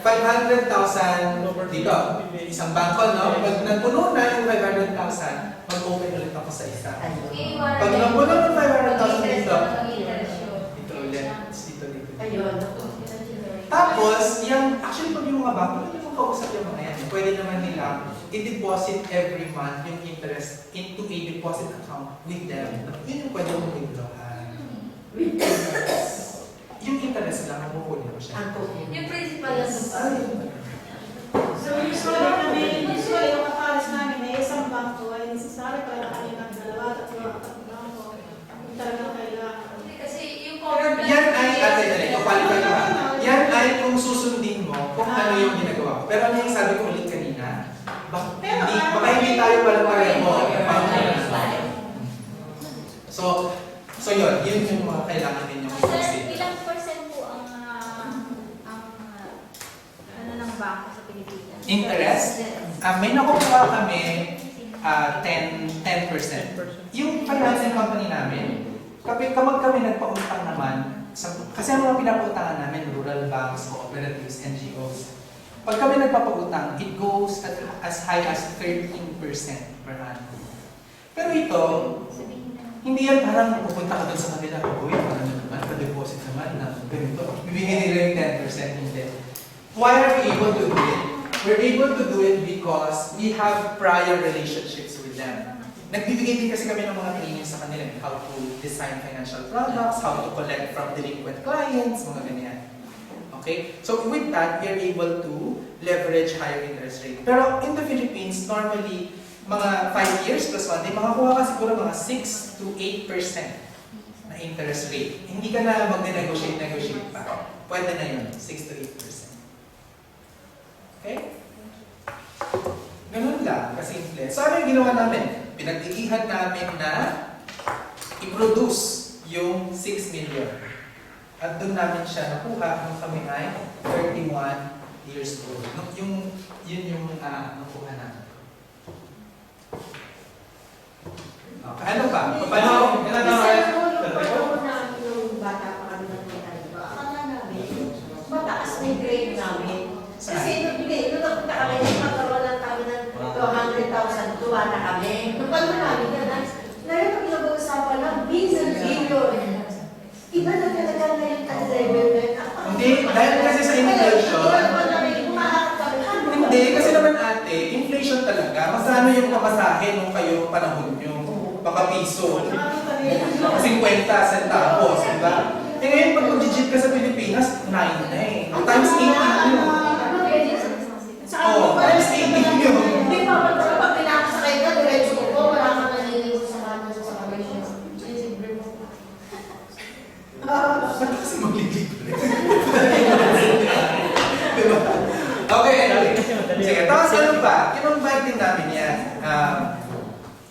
500,000 dito. Isang bangko, no? Pag nagpuno na yung 500,000, mag-open ulit ako sa isa. Pag napuno ng 500,000 dito, dito ulit. Dito. Ayun. Tapos, actually pag yung mga bangko, hindi ko kausap yung mga yan. Pwede naman nila i-deposit every month yung interest into a deposit account with them. Yun yung pwede mong withdrawal. With interest. Yung interest lang, makukunin mo siya. Yung principal lang So usually yung akalas namin ay isang bangko ay necessary para kami ng 2 at 3 bangko. Kung talagang kailangan. Kasi yung cover Yan ay, yan ay kung susundin mo kung ano yung ginagawa ko. Pero ano yung sabi ko ulit kanina, baka hindi tayo pala pareho. So yun yung mga kailangan din yung Sir, isipin. ilang percent po ang ng bangko sa Pilipinas? Interest? May nakukuha kami 10%. Yung financing company namin, kapag kami nagpautang naman, kasi ang mga pinaputangan namin, rural banks, cooperatives, NGOs, pag kami nagpapautang, it goes as high as 13% per annum. Pero ito, hindi yan parang pupunta ka doon sa kanila, uy, parang naman, pa-deposit naman na ganito. Bibigyan nila yung 10%, hindi. Why are we able to do it? We're able to do it because we have prior relationships with them. Nagbibigay din kasi kami ng mga trainings sa kanila, how to design financial products, how to collect from delinquent clients, mga ganyan. Okay? So with that, we are able to leverage higher interest rate. Pero in the Philippines, normally, mga 5 years plus 1, di makakuha ka siguro mga 6 to 8% na interest rate. Hindi ka na mag-negotiate pa. Pwede na yun, 6 to 8%. Okay? Ganun lang, kasimple. So ano yung ginawa namin? Pinagdikihan namin na i-produce yung 6 million. At doon namin siya nakuha nung kami ay 31 years old. Yun yung nakuha namin. Okay, ano pa? Paano? Kasi ako namin nung bata pa kami nagpunta, akala namin, mataas na yung grade namin. Kasi nung napunta kami, magkaroon lang kami ng 200,000, tuwa na kami. Nung pala namin yan, ngayon pag pinag-uusapan ng billion. Iba na talaga ngayon ang level na yun. Hindi, dahil kasi sa inflation. Hindi, kasi naman ate, inflation talaga. Masano yung papasahe nung kayo panahon nyo? Baka piso. 50 centavos, di ba? Eh ngayon, pag mag-digit ka sa Pilipinas, 9 na eh. Times 18 yun. Oo, times 18 yun. Hindi pa, pag pinakasakay ka, diretso ko, wala kang naniligo sa kanan sa sakay siya. Ba't kasi maglilig? Diba? Okay, anyway. Sige, tapos ano pa? Kinonvert din namin yan.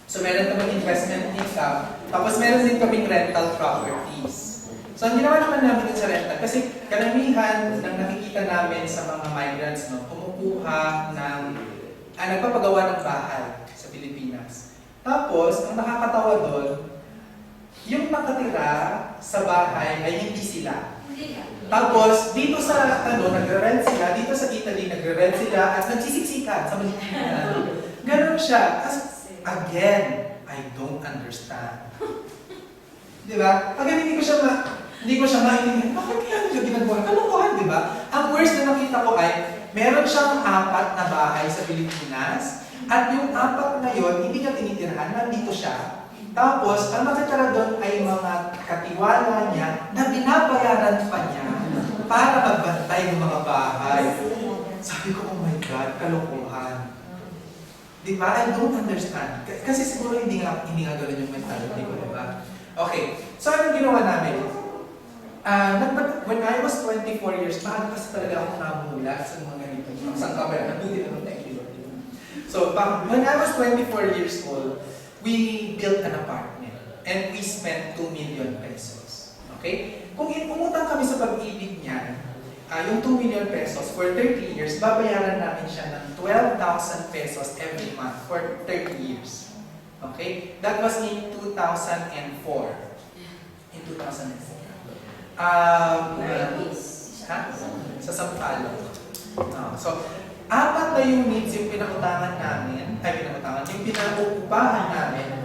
So meron kaming investment income, tapos meron din kaming rental properties. So ang ginawa naman namin sa rental, kasi karamihan ng nakikita namin sa mga migrants, no, kumukuha ng, nagpapagawa ng bahay sa Pilipinas. Tapos, ang nakakatawa doon, yung nakatira sa bahay ay hindi sila. Tapos, dito sa, nagre-rent sila, dito sa Italy, nagre-rent sila at nagsisiksikan sa Pilipinas. Ganon siya. Again, I don't understand. Di ba? Again, hindi ko siya maintindihan. Bakit kaya nila ginagawa? Kalokohan, di ba? Ang worst na nakita ko ay, meron siyang 4 na bahay sa Pilipinas, at yung 4 na yon hindi niya tinitirahan, nandito siya. Tapos, ang matitira doon ay mga katiwala niya na binabayaran pa niya para magbantay ng mga bahay. Sabi ko, oh my God, kalokohan. Di ba? I don't understand. Kasi siguro hindi nga ganun yung mentality ko, di ba? Okay. So, anong ginawa namin? When I was 24 years, bakit kasi talaga ako namula sa mga ganito? Sa camera, nabuti na nung thank you. So, when I was 24 years old, we built an apartment and we spent 2 million pesos. Okay? Kung umutang kami sa pag-ibig niyan, yung 2 million pesos for 30 years, babayaran namin siya ng 12,000 pesos every month for 30 years. Okay? That was in 2004. In 2004. Sa Sampaloc. So, 4 na units yung pinautangan namin, yung pinauupahan namin,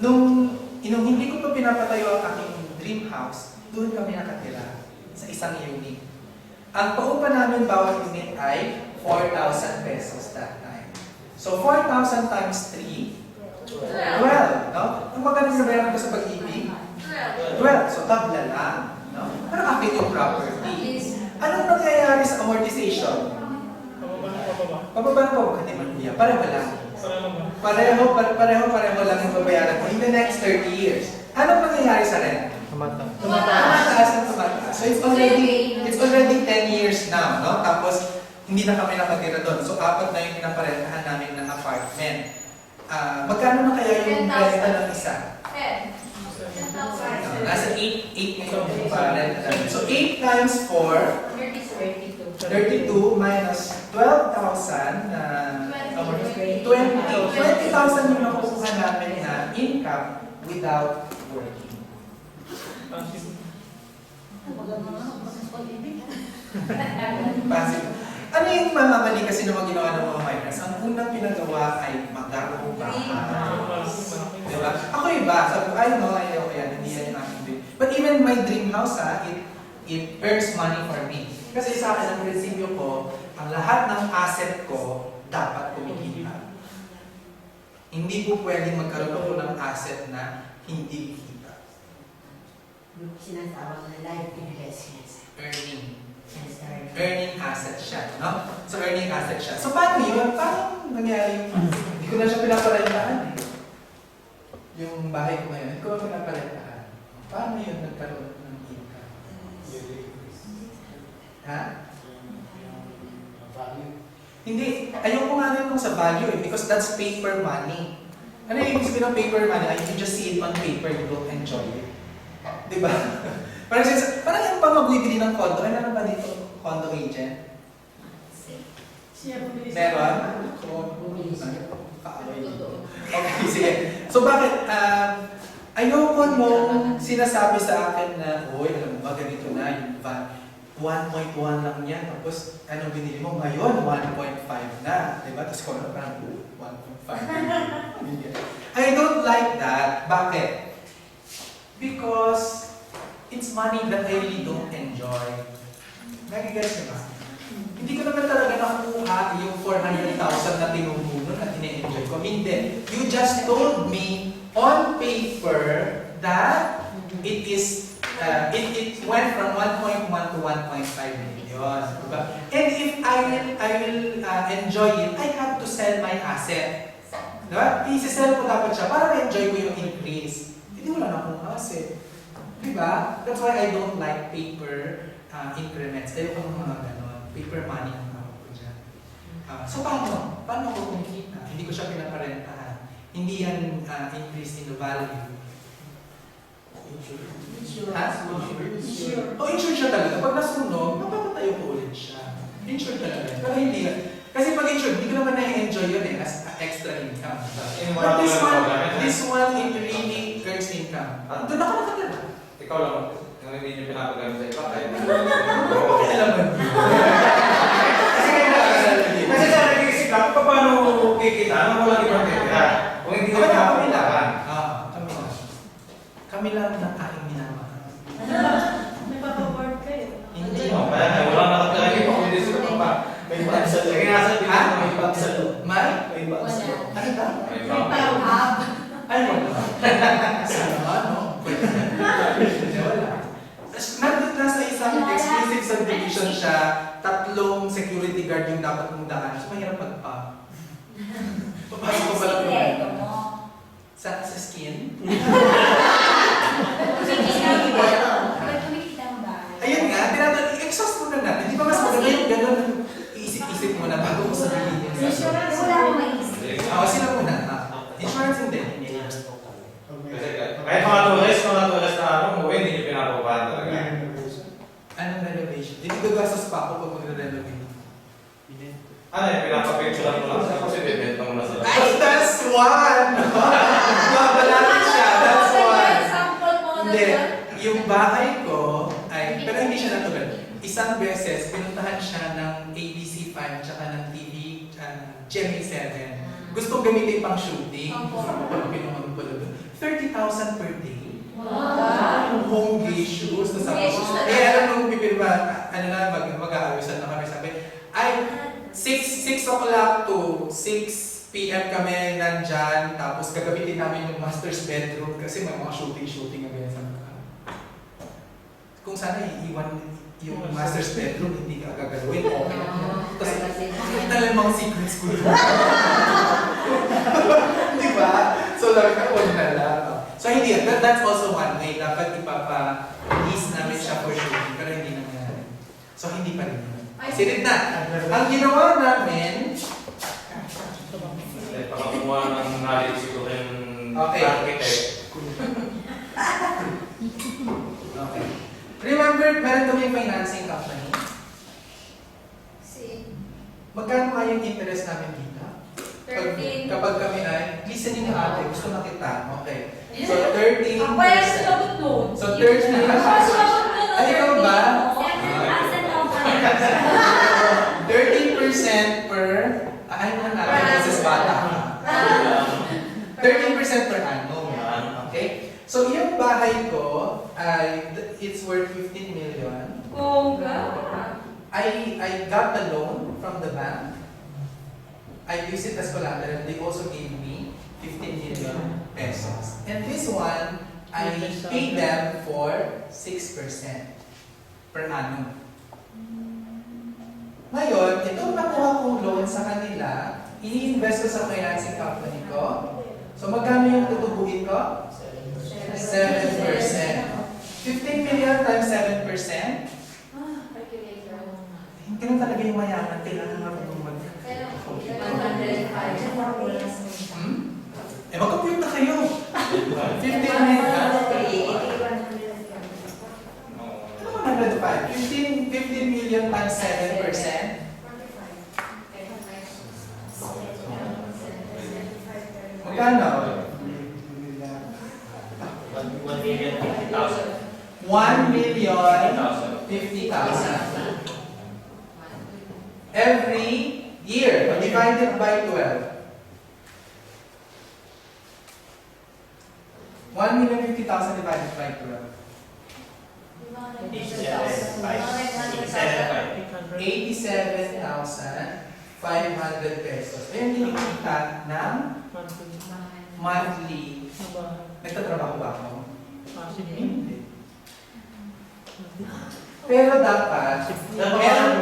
nung hindi ko pa pinapatayo ang aking dream house, doon kami nakatira sa isang unit. Ang paupa namin bawat unit ay 4,000 pesos that time. So, 4,000 times 3, 12, no? Ang magkano sa bayaran ko sa pag-ibig? 12. So, tabla lang, no? Pero akin yung property. Anong nangyayari sa amortization? Pababa na po, hindi man niya. Pareho lang. Pareho lang yung babayaran mo in the next 30 years. Anong nangyayari sa rent? Tumataas na tumataas. So it's already 10 years now, no? Tapos hindi na kami nakatira doon. So 4 na yung pinaparentahan namin ng apartment. Magkano na kaya yung renta ng isa? 10,000. Nasa 8 ngayon yung parenta namin. So 8 times 4, 32 minus 12,000 na 20,000 yung nakukuha namin na income without working. Passive. Ano yung mga mali kasi na ginawa ng mga migrants? Ang unang pinagawa ay magdarong bahay. Diba? Ako iba, sabi ko, ay no, ayaw ko yan, hindi yan yung aking dream. But even my dream house, it earns money for me. Kasi sa akin, ang prinsipyo ko, ang lahat ng asset ko, dapat kumikita. Hindi po pwedeng magkaroon ako ng asset na hindi kita. yung sinasawang na life investments. Earning asset siya, no? So, earning asset siya. So, paano yun? Paano nangyari yung, hindi ko na siya pinaparentahan eh. Yung bahay ko ngayon, hindi ko na pinaparentahan. Paano yun nagkaroon ng income? Ha? Hindi, ayoko nga rin kung sa value eh, because that's paper money. Ano yung ibig sabihin ng paper money? You just see it on paper, you don't enjoy it. Diba? Parang yung pa magbibili ng condo, ano na ba dito? Condo agent? Siya bumili Meron? Bumili siya. Okay, sige. So bakit? Ayoko mong sinasabi sa akin na, uy, alam mo ba, ganito na yung van. 1.1 lang yan. Tapos, anong binili mo? Ngayon, 1.5 na. Diba? Tapos ko na parang 1.5. I don't like that. Bakit? Because it's money that I really don't enjoy. Nagigets niyo ba? Hindi ko naman talaga nakuha yung 400,000 na tinumuno na ine-enjoy ko. Hindi. You just told me on paper that it is it went from 1.1 to 1.5 million. Diba? And if I will enjoy it, I have to sell my asset. Diba? I-sell ko dapat siya para ma-enjoy ko yung increase. Hindi wala na akong asset. Diba? That's why I don't like paper increments. Ayoko ng mga ganon. Paper money ang tawag ko dyan. So paano? Paano ko kumikita? Hindi ko siya pinaparentahan. Hindi yan increase in the value. Ha? Oh, insured siya talaga. Pag nasunog, mapapatayo ko ulit siya. Insured talaga. Pero hindi. Kasi pag insured, hindi ko naman na-enjoy yun eh as extra income. But this one, it really earns income. Doon ako nakatira. Ikaw lang, yung hindi nyo pinapagamit sa iba. Okay, alam mo. Kasi sa nag-iisip lang, paano kikita? Ano mo lang ibang kikita? Kung hindi ka pinapagamit. Kami lang ng aking minamahal. Nagpapaward kayo. Hindi. Kaya wala nakatagay pa kung hindi sila pa. May pagsalo. Sige nga sa Ha? May pagsalo. May? May pagsalo. Ano ba? May Ay, wala. Sana ano? Wala. Nandun na sa isang exclusive subdivision siya, 3 security guard yung dapat mong daan. So, mahirap magpa. Papasok ko pala Sikreto mo. sa skin. Ba't kumikita ang bahay? Ayun nga, i-exhaust muna natin. Di ba mas maganda yung gano'n? Iisip-isip mo na bago mo sabihin yung Insurance, wala akong maisip. sila muna. Insurance hindi. Kasi kahit mga tourist na ano, hindi nyo pinapapahan talaga. Anong renovation? Hindi gagastos pa ako pag magre-renovate. Ano yung pinapapicturean mo lang sa kasi bibenta mo na sila. Ay, that's one! Babalatan siya, that's one. Sample mo na Hindi, doon. yung bahay ko ay, pero hindi siya natuloy. Isang beses, pinuntahan siya ng ABC5 tsaka ng TV Gemmy 7. Gusto gamitin pang shooting. Gusto ko pinuntahan ko doon. 30,000 per day. Wow. Home issues. Tapos sabi ko, alam nung pipirma, mag-aawisan na kami. Sabi, ay, 6 o'clock to 6 p.m. kami nandyan. Tapos gagamitin namin yung master's bedroom kasi may mga shooting na ganyan sa mga. Kung sana iiwan yung master's bedroom, hindi ka gagawin. Okay na. Tapos, talamang secrets ko doon. Di ba? So, lang ka, huwag na lang. So, hindi. That's also one way. Dapat ipapa-lease namin siya for shooting, pero hindi nangyari. So, hindi pa rin. Silid na. Ang ginawa namin, Pakamuha ng knowledge siguro yung Okay. architect. okay. Remember, meron kami financing company. Magkano nga yung interest namin dito? 13. Kapag kami ay, listening na ate, gusto na kita. Okay. So, 13%. Ang bayad sa labot nun. So, 13%. Ay, ikaw ba? 13% per, ay mo na natin, this is bata. 13% per annum. Okay? So, yung bahay ko, ay, it's worth 15 million. Bongga. I got a loan from the bank. I used it as collateral. They also gave me 15 million pesos. And this one, I pay them for 6% per annum. Ngayon, itong nakuha kong loan sa kanila, i-invest ko sa financing company ko. So magkano yung tutubuin ko? 7%. 15 million times 7%. Calculator. Hindi na talaga yung mayaman. Kailangan marunong mag... Pero, 105. Mag-compute na kayo. 15 million. Ano 105? 15 million times 7%. Magkano? 1,050,000. 1,050,000 every year, divided by 12. 1,050,000 divided by 12. 87,500 pesos. Ayun, kinikita ng monthly. Nagtatrabaho ba ako? Hindi. Pero dapat, meron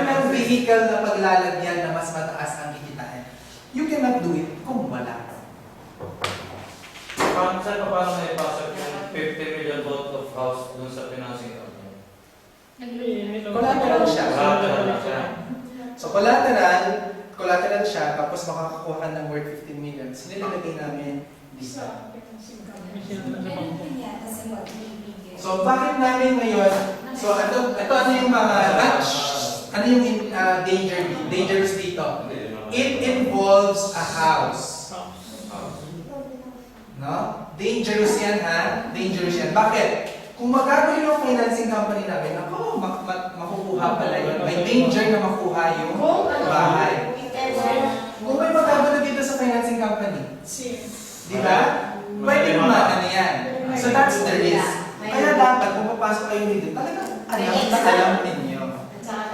kang vehicle na paglalagyan na mas mataas ang kikitain. You cannot do it kung wala. Paano na ipasok yung 50 million worth of house dun sa financing company? Collateral siya. Collateral siya. So collateral siya, tapos makakakuha ka ng worth 15 million. Sinilagay namin dito. So bakit namin ngayon, so ito ano yung mga ano yung dangerous dito? It involves a house. No? Dangerous yan ha? Dangerous yan. Bakit? Kung magkano yung financing company namin, ako, makukuha pala yun. May danger na makuha yung bahay. Kung may magkano dito sa financing company, di ba? Pwede kumaka na yan. So that's the risk. Kaya dapat kung papasok kayo dito, talagang alam ninyo.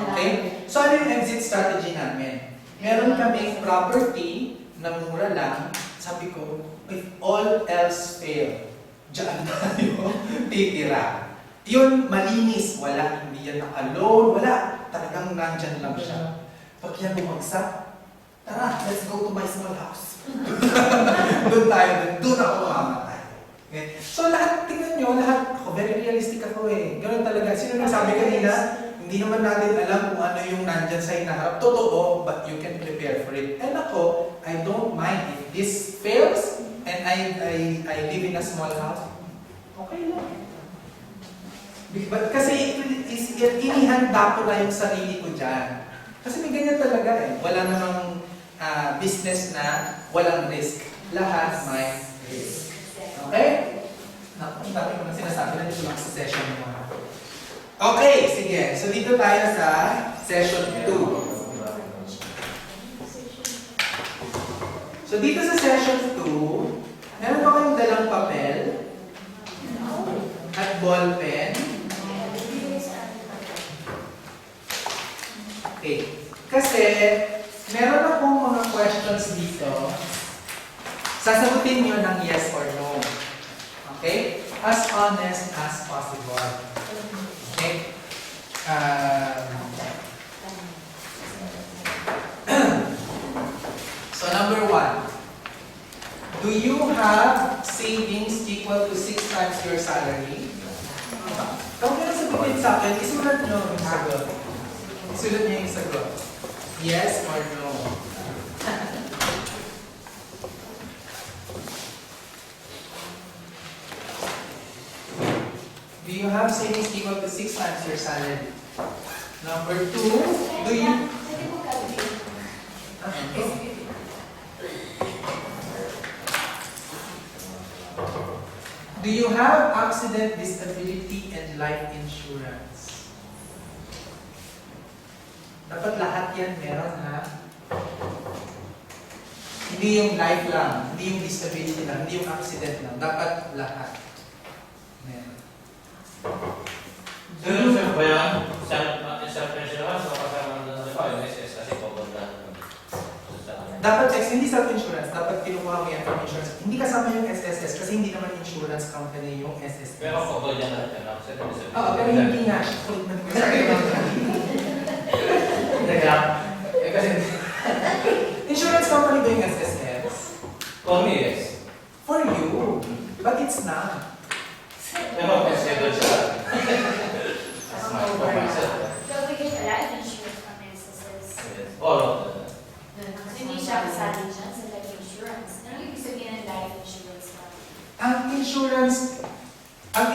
Okay? So ano yung exit strategy namin? Meron kaming property na mura lang. Sabi ko, if all else fail, diyan tayo titira. Yun, malinis. Wala, hindi yan naka-loan. Wala. Talagang nandyan lang siya. Pag yan bumagsak, tara, let's go to my small house. Doon tayo, doon ako mamamatay. Okay? So lahat, tingnan nyo, lahat, ako, very realistic ako eh. Ganun talaga. Sino nagsabi kanina, hindi naman natin alam kung ano yung nandyan sa hinaharap. Totoo, but you can prepare for it. And ako, I don't mind if this fails and I live in a small house. Okay lang. Kasi inihanda ko na yung sarili ko dyan. Kasi may ganyan talaga eh. Wala namang business na walang risk. Lahat may risk. Okay? Naku, ang dami ko na sinasabi na dito lang sa session mo. Okay, sige. So dito tayo sa session 2. So dito sa session 2, meron ba kayong dalang papel at ball pen? Okay. Kasi meron akong mga questions dito. Sasagutin nyo ng yes or no. Okay? As honest as possible. Okay? So number 1. Do you have savings equal to 6 times your salary? Kung meron sagutin sa akin, isulat nyo yung sagot. Isulat nyo yung sagot. Yes or no? Do you have savings equal to 6 times your salary? Number 2, do you... Do you have accident, disability, and life insurance? Dapat lahat yan meron ha. Hindi yung life lang, hindi yung disability lang, hindi yung accident lang. Dapat lahat meron. Sir ba yan? Self-insurance o kasama na sa yung SS kasi papunta? Dapat hindi self-insurance, dapat kinukuha mo yan from insurance, hindi kasama yung SSS kasi hindi naman insurance company yung SSS. Pero photo dyan na rin. Oo, pero hindi nga siya. Teka. Kasi insurance company ba yung SSS? For me, yes. For you. But it's not. Pero consider siya. As my for myself. So we get life insurance from SSS. Yes. All of them. So hindi siya kasali dyan sa life insurance. Ano ibig sabihin ng life insurance ba? Ang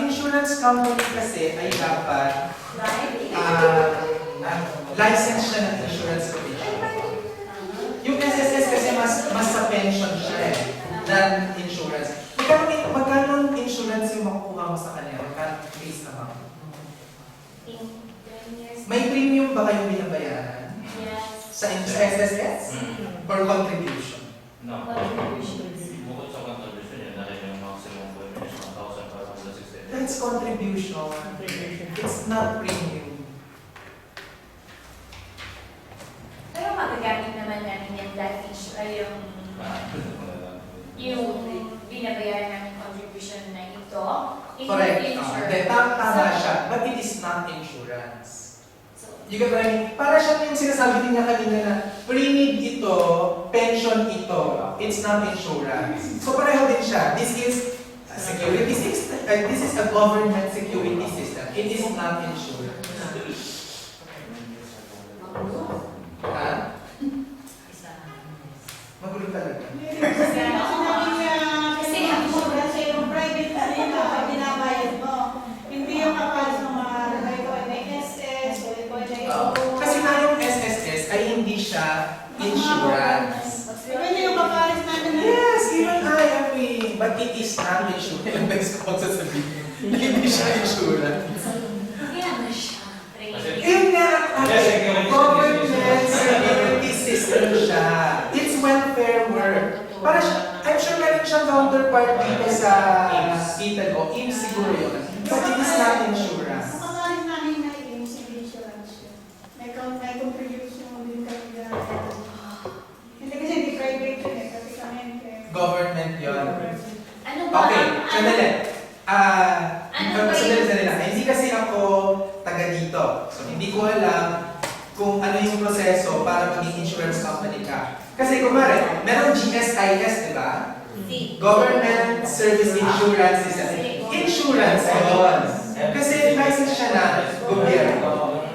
insurance company kasi ay dapat license siya ng insurance commission. Yung SSS kasi mas sa pension siya than insurance. Magkano insurance yung makukuha mo sa kanya? Magkano base amount? In 10 years? May premium ba kayong binabayaran? Yes. Sa SSS? Or contribution? No. Contributions. Bukod sa contribution, yun na rin yung maximum payment is 1,560. That's contribution. It's not premium. Pero magagamit naman namin yung life insurance, yung binabayaran namin contribution na ito in Correct. the future. Tama siya. But it is not insurance. So, You get what I mean? Para siya yung sinasabi din niya kanina na pre-need ito, pension ito, it's not insurance. So pareho din siya. This is a security system. This is a government security system. It is not insurance. Ha? Magulo talaga. Kasi yung private na rin na binabayad mo. Hindi yung kapalit ng mga lagay ko ay SS, lagay ko ay Kasi na yung SSS ay hindi siya insurance. Pwede yung kapalit natin na Yes, even I agree. But it is not insurance. Yung best ko sasabihin. Hindi siya insurance. kaya na siya. Yun nga, government security system siya. It's welfare work. Para siya, I'm sure meron siyang counterpart dito sa Italy o IMSS siguro yun. But it is not insurance. Ang kapalit namin na yung insurance yun. May contribution din kami na. Hindi kasi hindi private yun eh. Kasi kami Government yun. Ano ba? Okay, sandali. Ano ba Sandali lang. Hindi kasi ako taga dito. So hindi ko alam kung ano yung proseso para maging insurance company ka. Kasi kumare, meron GSIS, di ba? Government Service Insurance System. Insurance yun. Kasi license siya na gobyerno.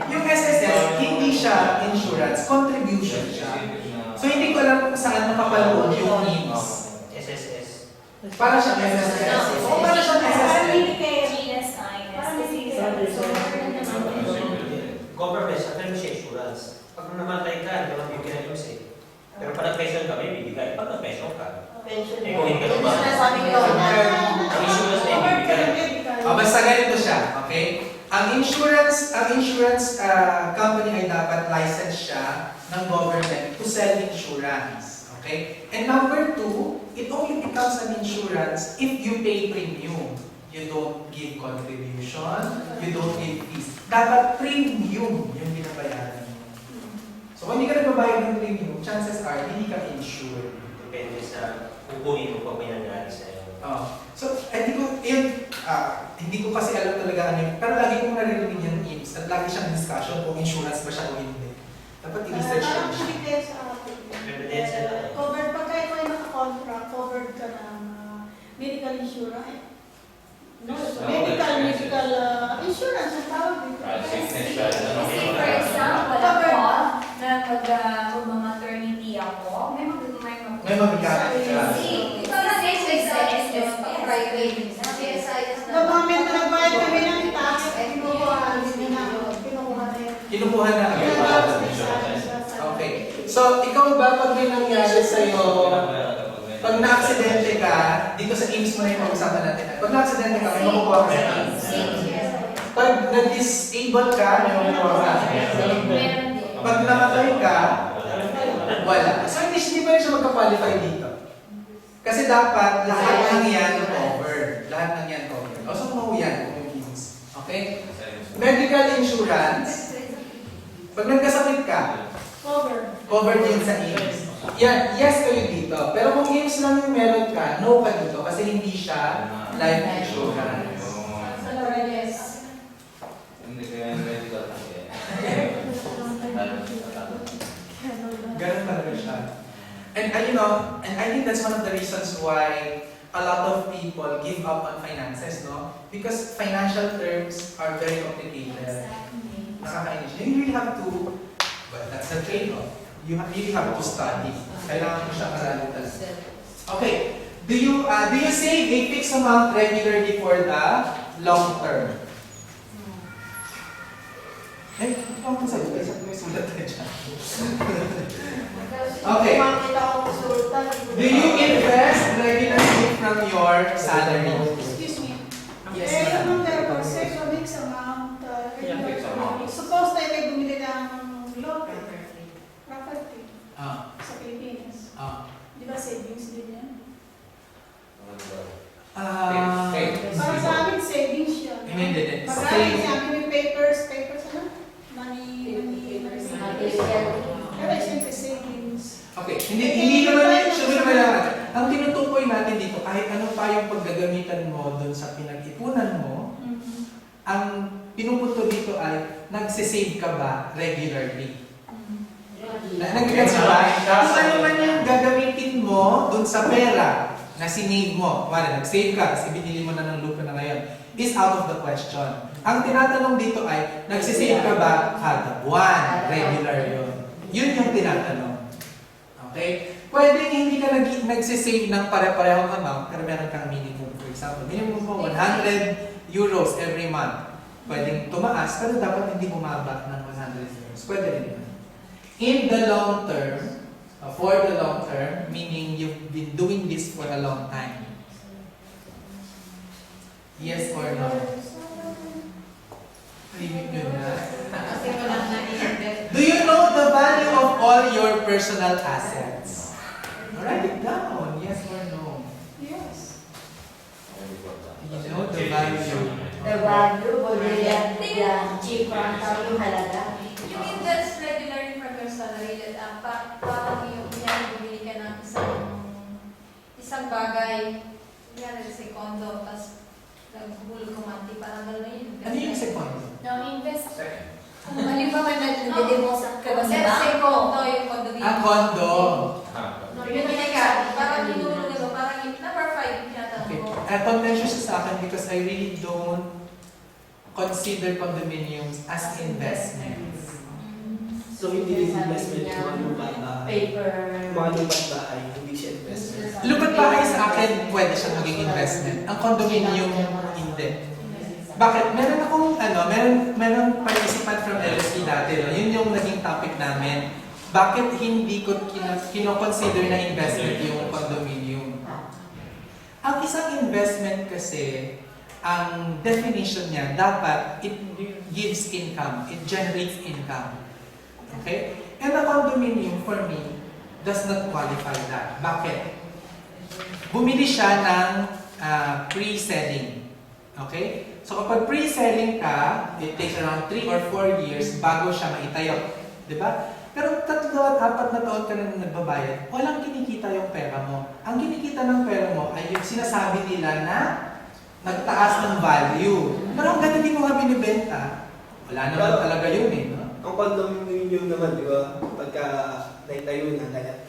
Yung SSS, hindi siya insurance, contribution siya. So hindi ko alam kung saan nakapalood yung IMSS. SSS. Para siyang SSS. O para siyang SSS. GSIS. Government, sa akin siya insurance. Pag namatay ka, hindi naman bibigyan yung say. Pero pag nag-pension ka, may bibigay. Pag nag-pension ka, Pension. eh kung hindi ka naman, Sinasabi ko na. ang insurance na ibibigay. Basta ganito siya, okay? Ang insurance company ay dapat license siya ng government to sell insurance. Okay? And number two, it only becomes an insurance if you pay premium. You don't give contribution, you don't give fees. Dapat premium yung binabayaran mo. So kung hindi ka nagbabayad ng premium, chances are hindi ka insured. Depende sa kukunin mo pag may nangyari sa'yo. So, hindi ko kasi alam talaga ano yun. Pero lagi kong naririnig yung IMSS at lagi siyang discussion kung insurance ba siya o hindi. Dapat i-research ko Parang siya. depende sa atin. Depende sila. Covered, pagka ikaw ay naka-contract, covered ka ng medical insurance. No, medical insurance ang tawag dito. Sickness siya. Kasi for example, ako, na mag-maternity ako, may mabigat siya. Kasi, SSS private. The moment na nagbayad kami ng tax, kinukuha na yun. Kinukuha na agad. Okay. So, ikaw ba pag may nangyari sa'yo, pag na-aksidente ka, dito sa IMSS mo na yung pag-usapan natin. Pag na-aksidente ka, may makukuha ka sa IMSS. Pag na-disable ka, may makukuha ka. Pag namatay ka, wala. So, hindi pa rin siya magka-qualify dito. Kasi dapat lahat ng yan covered. Lahat ng yan covered. O, so mo yan kung yung IMSS. Okay? Medical insurance, pag nagkasakit ka, Covered. covered din sa IMSS. Yan, yes kayo dito. Pero kung games lang yung meron ka, no ka dito kasi hindi siya life insurance. Yes. Hindi kaya medical kasi. Ganun talaga siya. And you know, and I think that's one of the reasons why a lot of people give up on finances, no? Because financial terms are very complicated. Exactly. Nakakainis. You really have to, but that's the trade-off. You really have to study. Kailangan mo siya karali talaga. Okay. Do you save a fixed amount regularly for the long term? Eh, ano ang sagot? Isa may sulat na dyan. Okay. Makita ko ng sultan. Do you invest regularly from your salary? Excuse me. Yes, Eh, ma'am. yung number 6, so mix amount. Yeah, fixed amount. Suppose tayo may bumili ng lot, property, Ah, sa Pilipinas. ah. Di ba savings din yan? Ah, Para sa amin, savings yun. hindi. Pag amin sa amin may papers ano? Money. Pero siyempre savings. Okay, hindi naman sure naman. Ang tinutukoy natin dito, kahit ano pa yung paggagamitan mo doon sa pinag-ipunan mo, ang pinupunto dito ay, nagsisave ka ba regularly? Nag-gets ba? Kung ano man yung gagamitin mo doon sa pera na sinave mo, wala, nag-save ka kasi binili mo na ng lupa na ngayon, is out of the question. Ang tinatanong dito ay, nagsisave ka ba kada buwan? Regular yun. Yun yung tinatanong. Okay? Pwedeng hindi ka nagsisave ng pare-parehong amount, pero meron kang minimum. For example, minimum mo 100 euros every month. Pwedeng tumaas, pero dapat hindi bumaba ng 100 euros. Pwede rin yun. In the long term, for the long term, meaning you've been doing this for a long time. Yes or no? Tahimik nyo na. Kasi walang na-invest. Do you know the value of all your personal assets? Write it down. Yes or no? Yes. You know the value. The value, bumili yan, cheap ang yung halaga. Yung invest regularly from your salary, parang yung bumili ka ng isang bagay, yan sa condo, tapos nagbulog kumanti, parang gano'n yun. Ano yung second? No, invest. Second. Kung halimbawa nag-deposit ka ba sa Let's say condo, yung condo. Condo. No, yun yung ka, parang hinulog na parang yung number 5, tinatanong Okay. ko. Contentious siya sa akin because I really don't consider condominiums as investments. So hindi rin investment mga lupat bahay. Paper. Mga lupat bahay, hindi siya investment. Lupat bahay sa akin, pwede siya maging investment. Ang condominium, hindi. Bakit? Meron participant from LSE dati, no? Yun yung naging topic namin. Bakit hindi ko kino-consider na investment yung condominium? Ang isang investment kasi, ang definition niya, dapat it gives income, it generates income. Okay? And a condominium, for me, does not qualify that. Bakit? Bumili siya ng pre-selling. Okay? So kapag pre-selling ka, it takes around 3 or 4 years bago siya maitayo. Diba? Pero 3 at 4 na taon ka na nagbabayad, walang kinikita yung pera mo. Ang kinikita ng pera mo ay yung sinasabi nila na nagtaas ng value. Pero hanggang hindi mo nga binibenta, wala naman talaga yun eh. No? Ang condominium naman, di ba? Pagka naitayo na,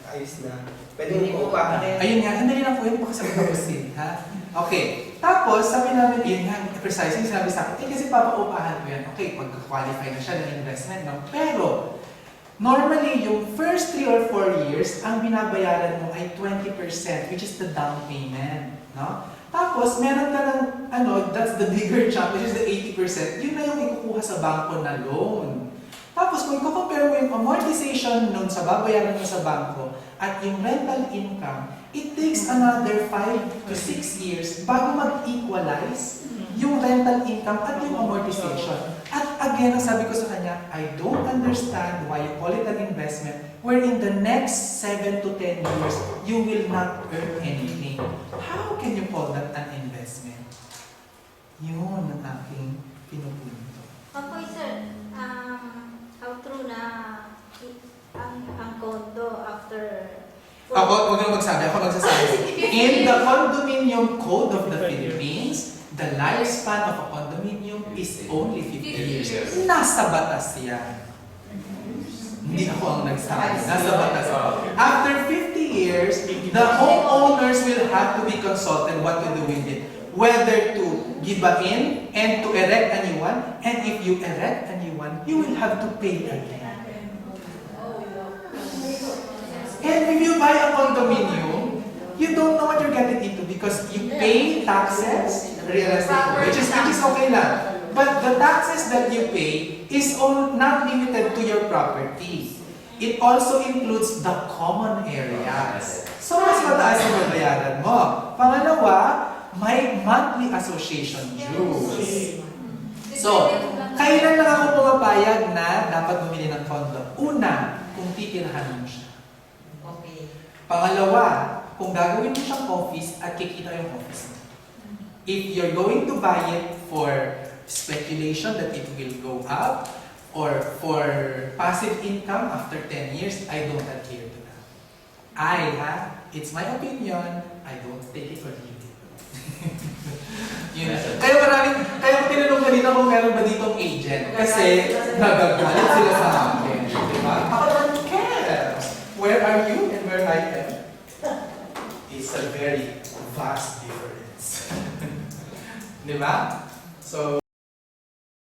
ayos na, pwede mo paupahan. Ayun nga, hindi lang po yun, baka sabi ko kasi, ha? Okay. Tapos, sabi namin, yun nga, precisely, sabi sa akin, kasi papaupahan ko yan. Okay, pagka-qualify na siya ng investment, no? Pero, normally, yung first 3 or 4 years, ang binabayaran mo ay 20%, which is the down payment, no? Tapos, meron ka ng, that's the bigger chunk, which is the 80%, yun na yung ikukuha sa bangko na loan. Tapos, kung i-compare mo yung amortization nun sa babayaran mo sa bangko at yung rental income, it takes another 5 to 6 years bago mag-equalize yung rental income at yung amortization. At again, ang sabi ko sa kanya, I don't understand why you call it an investment where in the next 7 to 10 years, you will not earn anything. How can you call that an investment? Yun ang aking pinupunto. Okay, sir. How true na ang condo after ako magsasabi. In the Condominium Code of the Philippines, the lifespan of a condominium is only 50 years. Nasa batas yan. Hindi ako ang nagsabi. Nasa batas. After 50 years, the homeowners will have to be consulted what to do with it. Whether to give in and to erect a new one. And if you erect a new one, you will have to pay again. And if you buy a condominium, you don't know what you're getting into because you pay taxes, real estate, which is okay lang. But the taxes that you pay is all not limited to your property. It also includes the common areas. So, mas mataas ang babayaran mo. Pangalawa, may monthly association dues. So, kailan lang ako pumapayag na dapat bumili ng condo? Una, kung titirahan mo siya. Okay. Pangalawa, kung gagawin mo siyang office at kikita yung office mo. If you're going to buy it for speculation that it will go up or for passive income after 10 years, I don't adhere to that. It's my opinion, I don't take it or leave it. Yun. Kaya tinanong kanina kung meron ba ditong agent kasi nagagalit sila sa akin. Diba? Ako don't care. Where are you and where I am? It's a very vast difference. Diba? So,